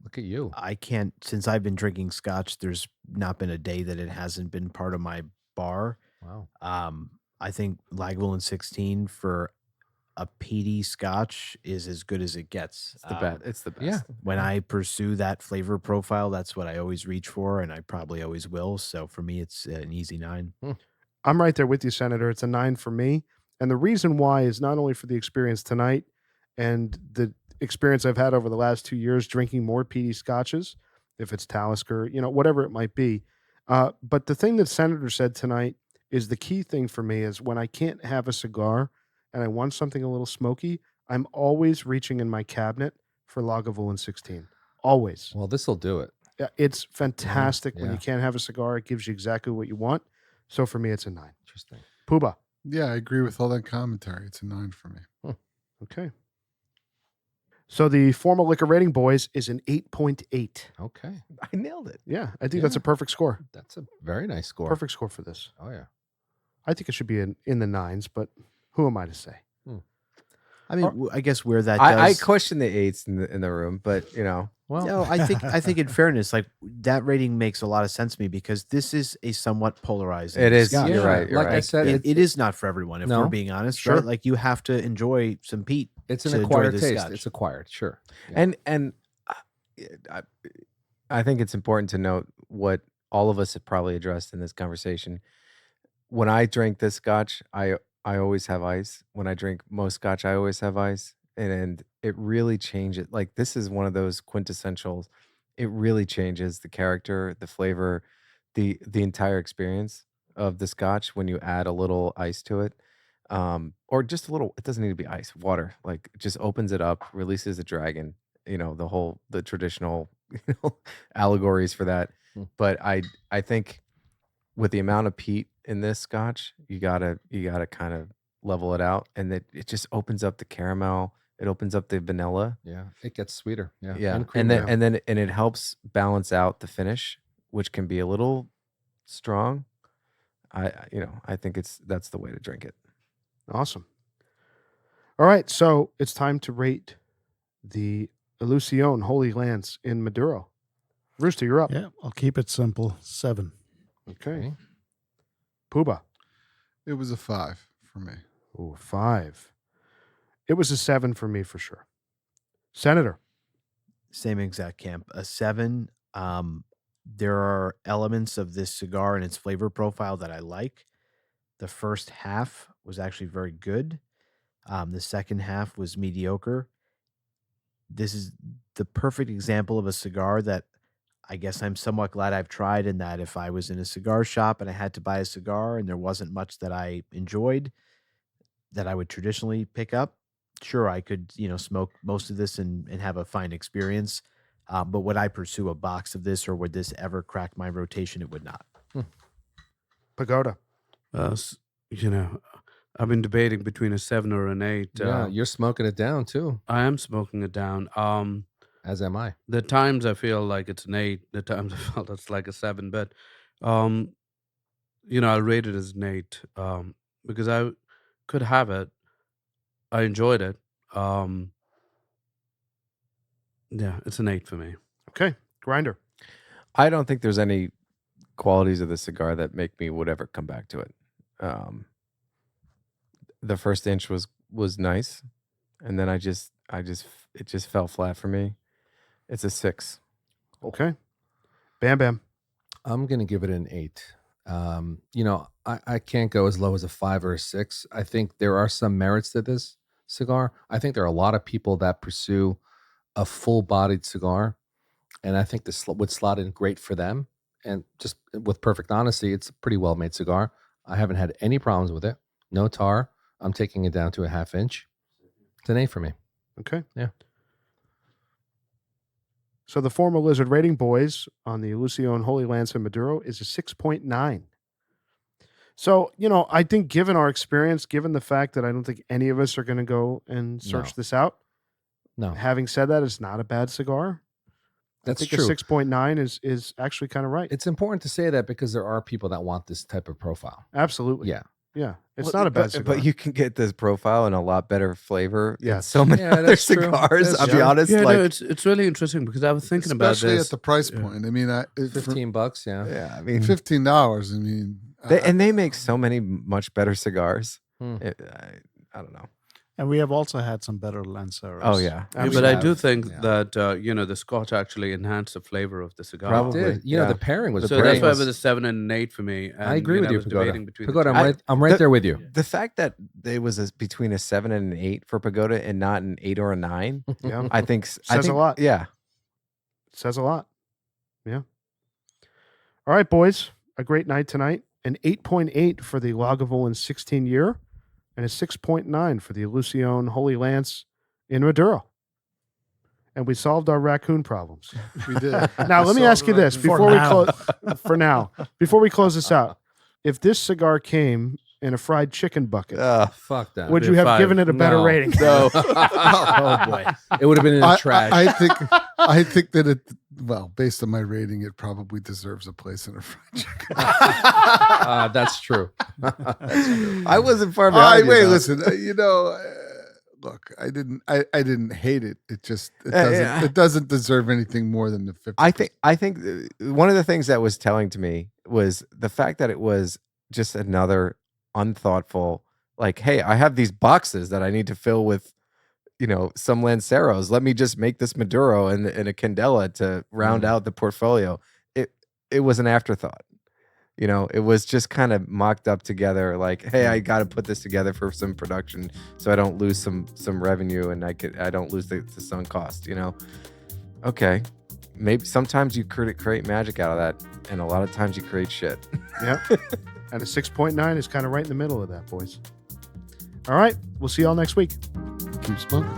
Look at you. I can't, since I've been drinking Scotch, there's not been a day that it hasn't been part of my bar. Wow. I think Lagavulin 16 for a peaty Scotch is as good as it gets. It's the best. It's the best. Yeah. When I pursue that flavor profile, that's what I always reach for, and I probably always will. So for me, it's an easy 9. I'm right there with you, Senator. It's a 9 for me. And the reason why is not only for the experience tonight and the experience I've had over the last 2 years drinking more peaty scotches, if it's Talisker, whatever it might be. But the thing that Senator said tonight is the key thing for me is when I can't have a cigar and I want something a little smoky, I'm always reaching in my cabinet for Lagavulin 16. Always. Well, this will do it. Yeah, it's fantastic when yeah. you can't have a cigar. It gives you exactly what you want. So for me, it's a 9. Interesting. Puba. Yeah, I agree with all that commentary. It's a 9 for me. Okay. So the formal liquor rating, boys, is an 8.8. Okay. I nailed it. Yeah, I think that's a perfect score. That's a very nice score. Perfect score for this. Oh, yeah. I think it should be in the 9s, but who am I to say? I mean, I guess where that I does... question the 8s in the room, but Well, No, I think in fairness, like that rating makes a lot of sense to me because this is a somewhat polarizing. it is. Scotch. You're right. You're like right. I said, It is not for everyone. If No. we're being honest, Sure. right? Like you have to enjoy some peat. it's to an enjoy acquired this taste. Scotch. It's acquired, sure. Yeah. And I think it's important to note what all of us have probably addressed in this conversation. When I drink this Scotch, I always have ice. When I drink most Scotch, I always have ice, and it really changes. Like this is one of those quintessentials. It really changes the character, the flavor, the entire experience of the Scotch when you add a little ice to it, or just a little. It doesn't need to be ice, water. Like it just opens it up, releases the dragon. The traditional allegories for that. But I think with the amount of peat in this Scotch, you gotta kind of level it out, and it just opens up the caramel. It opens up the vanilla. Yeah. It gets sweeter. Yeah. Yeah, and creamier. then it helps balance out the finish, which can be a little strong. I think that's the way to drink it. Awesome. All right, so it's time to rate the Illusione Holy Lance in Maduro. Rooster, you're up. Yeah, I'll keep it simple. 7. Okay. Pooba. It was a 5 for me. Ooh, 5. It was a 7 for me for sure. Senator. Same exact camp. A 7. There are elements of this cigar and its flavor profile that I like. The first half was actually very good. The second half was mediocre. This is the perfect example of a cigar that I guess I'm somewhat glad I've tried, in that if I was in a cigar shop and I had to buy a cigar and there wasn't much that I enjoyed that I would traditionally pick up, sure, I could, smoke most of this and have a fine experience. But would I pursue a box of this, or would this ever crack my rotation? It would not. Pagoda. I've been debating between a 7 or an 8. Yeah, you're smoking it down too, I am smoking it down. as am I. The times I feel like it's an 8. The times I felt it's like a 7. But, I'll rate it as an 8 because I could have it. I enjoyed it. Yeah, it's an 8 for me. Okay. Grinder. I don't think there's any qualities of the cigar that make me would ever come back to it. The first inch was nice, and then it just fell flat for me. It's a 6. Okay. Bam Bam. I'm gonna give it an 8. I can't go as low as a 5 or a 6. I think there are some merits to this cigar. I think there are a lot of people that pursue a full-bodied cigar, and I think this would slot in great for them. And just with perfect honesty, it's a pretty well-made cigar. I haven't had any problems with it. No tar. I'm taking it down to a 1/2 inch. It's an 8 for me. Okay. Yeah. So the former Lizard rating, boys, on the Illusione Holy Lance Maduro is a 6.9. So, I think given our experience, given the fact that I don't think any of us are going to go and search No. this out, No, having said that, it's not a bad cigar. that's I think true. a 6.9 is actually kind of right. It's important to say that because there are people that want this type of profile. Absolutely. Yeah. Yeah. It's not a bad cigar. But you can get this profile and a lot better flavor. Yes. Yes. So many Yeah, other that's true. cigars. That's I'll be true. honest. Yeah, like, no, it's really interesting because I was thinking about Especially this. at the price Yeah. point. I mean, $15, yeah. yeah, I mean, $15. I mean, they make so many much better cigars. Hmm. I don't know. And we have also had some better Lanceros. Oh yeah, Yeah, but I do have. think Yeah. that the Scotch actually enhanced the flavor of the cigar. Probably. Did. Yeah. The pairing was So great. that's why it was a 7 and an 8 for me. And, I agree with I you, was Pagoda. debating between the Pagoda, two. I'm right there with you. The fact that it was between a 7 and an 8 for Pagoda and not an 8 or a 9, Yeah. I think Says a lot. Yeah, It says a lot. Yeah. All right, boys. A great night tonight. An 8.8 for the Lagavulin 16 year and a 6.9 for the Illusione Holy Lance in Maduro. And we solved our raccoon problems. we did. Now, let me ask you this before we now. close. For now, before we close this out, if this cigar came in a fried chicken bucket, Fuck that. would be you a have 5. given it a better No. rating? No. Oh boy, it would have been in the trash. I think that based on my rating, it probably deserves a place in a fried chicken. That's true. That's true. I wasn't far behind. Wait, you, though. listen. Look, I didn't hate it. It just it doesn't deserve anything more than the 50. I think one of the things that was telling to me was the fact that it was just another unthoughtful, like, hey, I have these boxes that I need to fill with, some Lanceros. Let me just make this Maduro and a Candela to round out the portfolio. It was an afterthought. It was just kind of mocked up together, like, hey, I got to put this together for some production so I don't lose some revenue and I don't lose the sunk cost. Okay, maybe sometimes you create magic out of that, and a lot of times you create shit. Yep. And a 6.9 is kind of right in the middle of that, boys. All right. We'll see y'all next week. Keep smoking.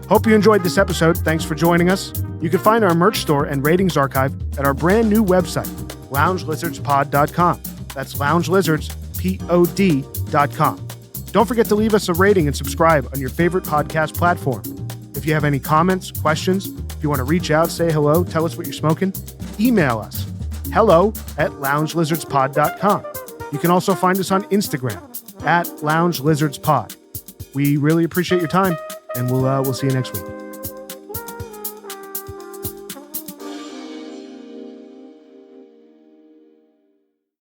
Hope you enjoyed this episode. Thanks for joining us. You can find our merch store and ratings archive at our brand new website, loungelizardspod.com. That's loungelizardspod.com. Don't forget to leave us a rating and subscribe on your favorite podcast platform. If you have any comments, questions, if you want to reach out, say hello, tell us what you're smoking, email us, hello@loungelizardspod.com. You can also find us on Instagram @loungelizardspod. We really appreciate your time, and we'll see you next week.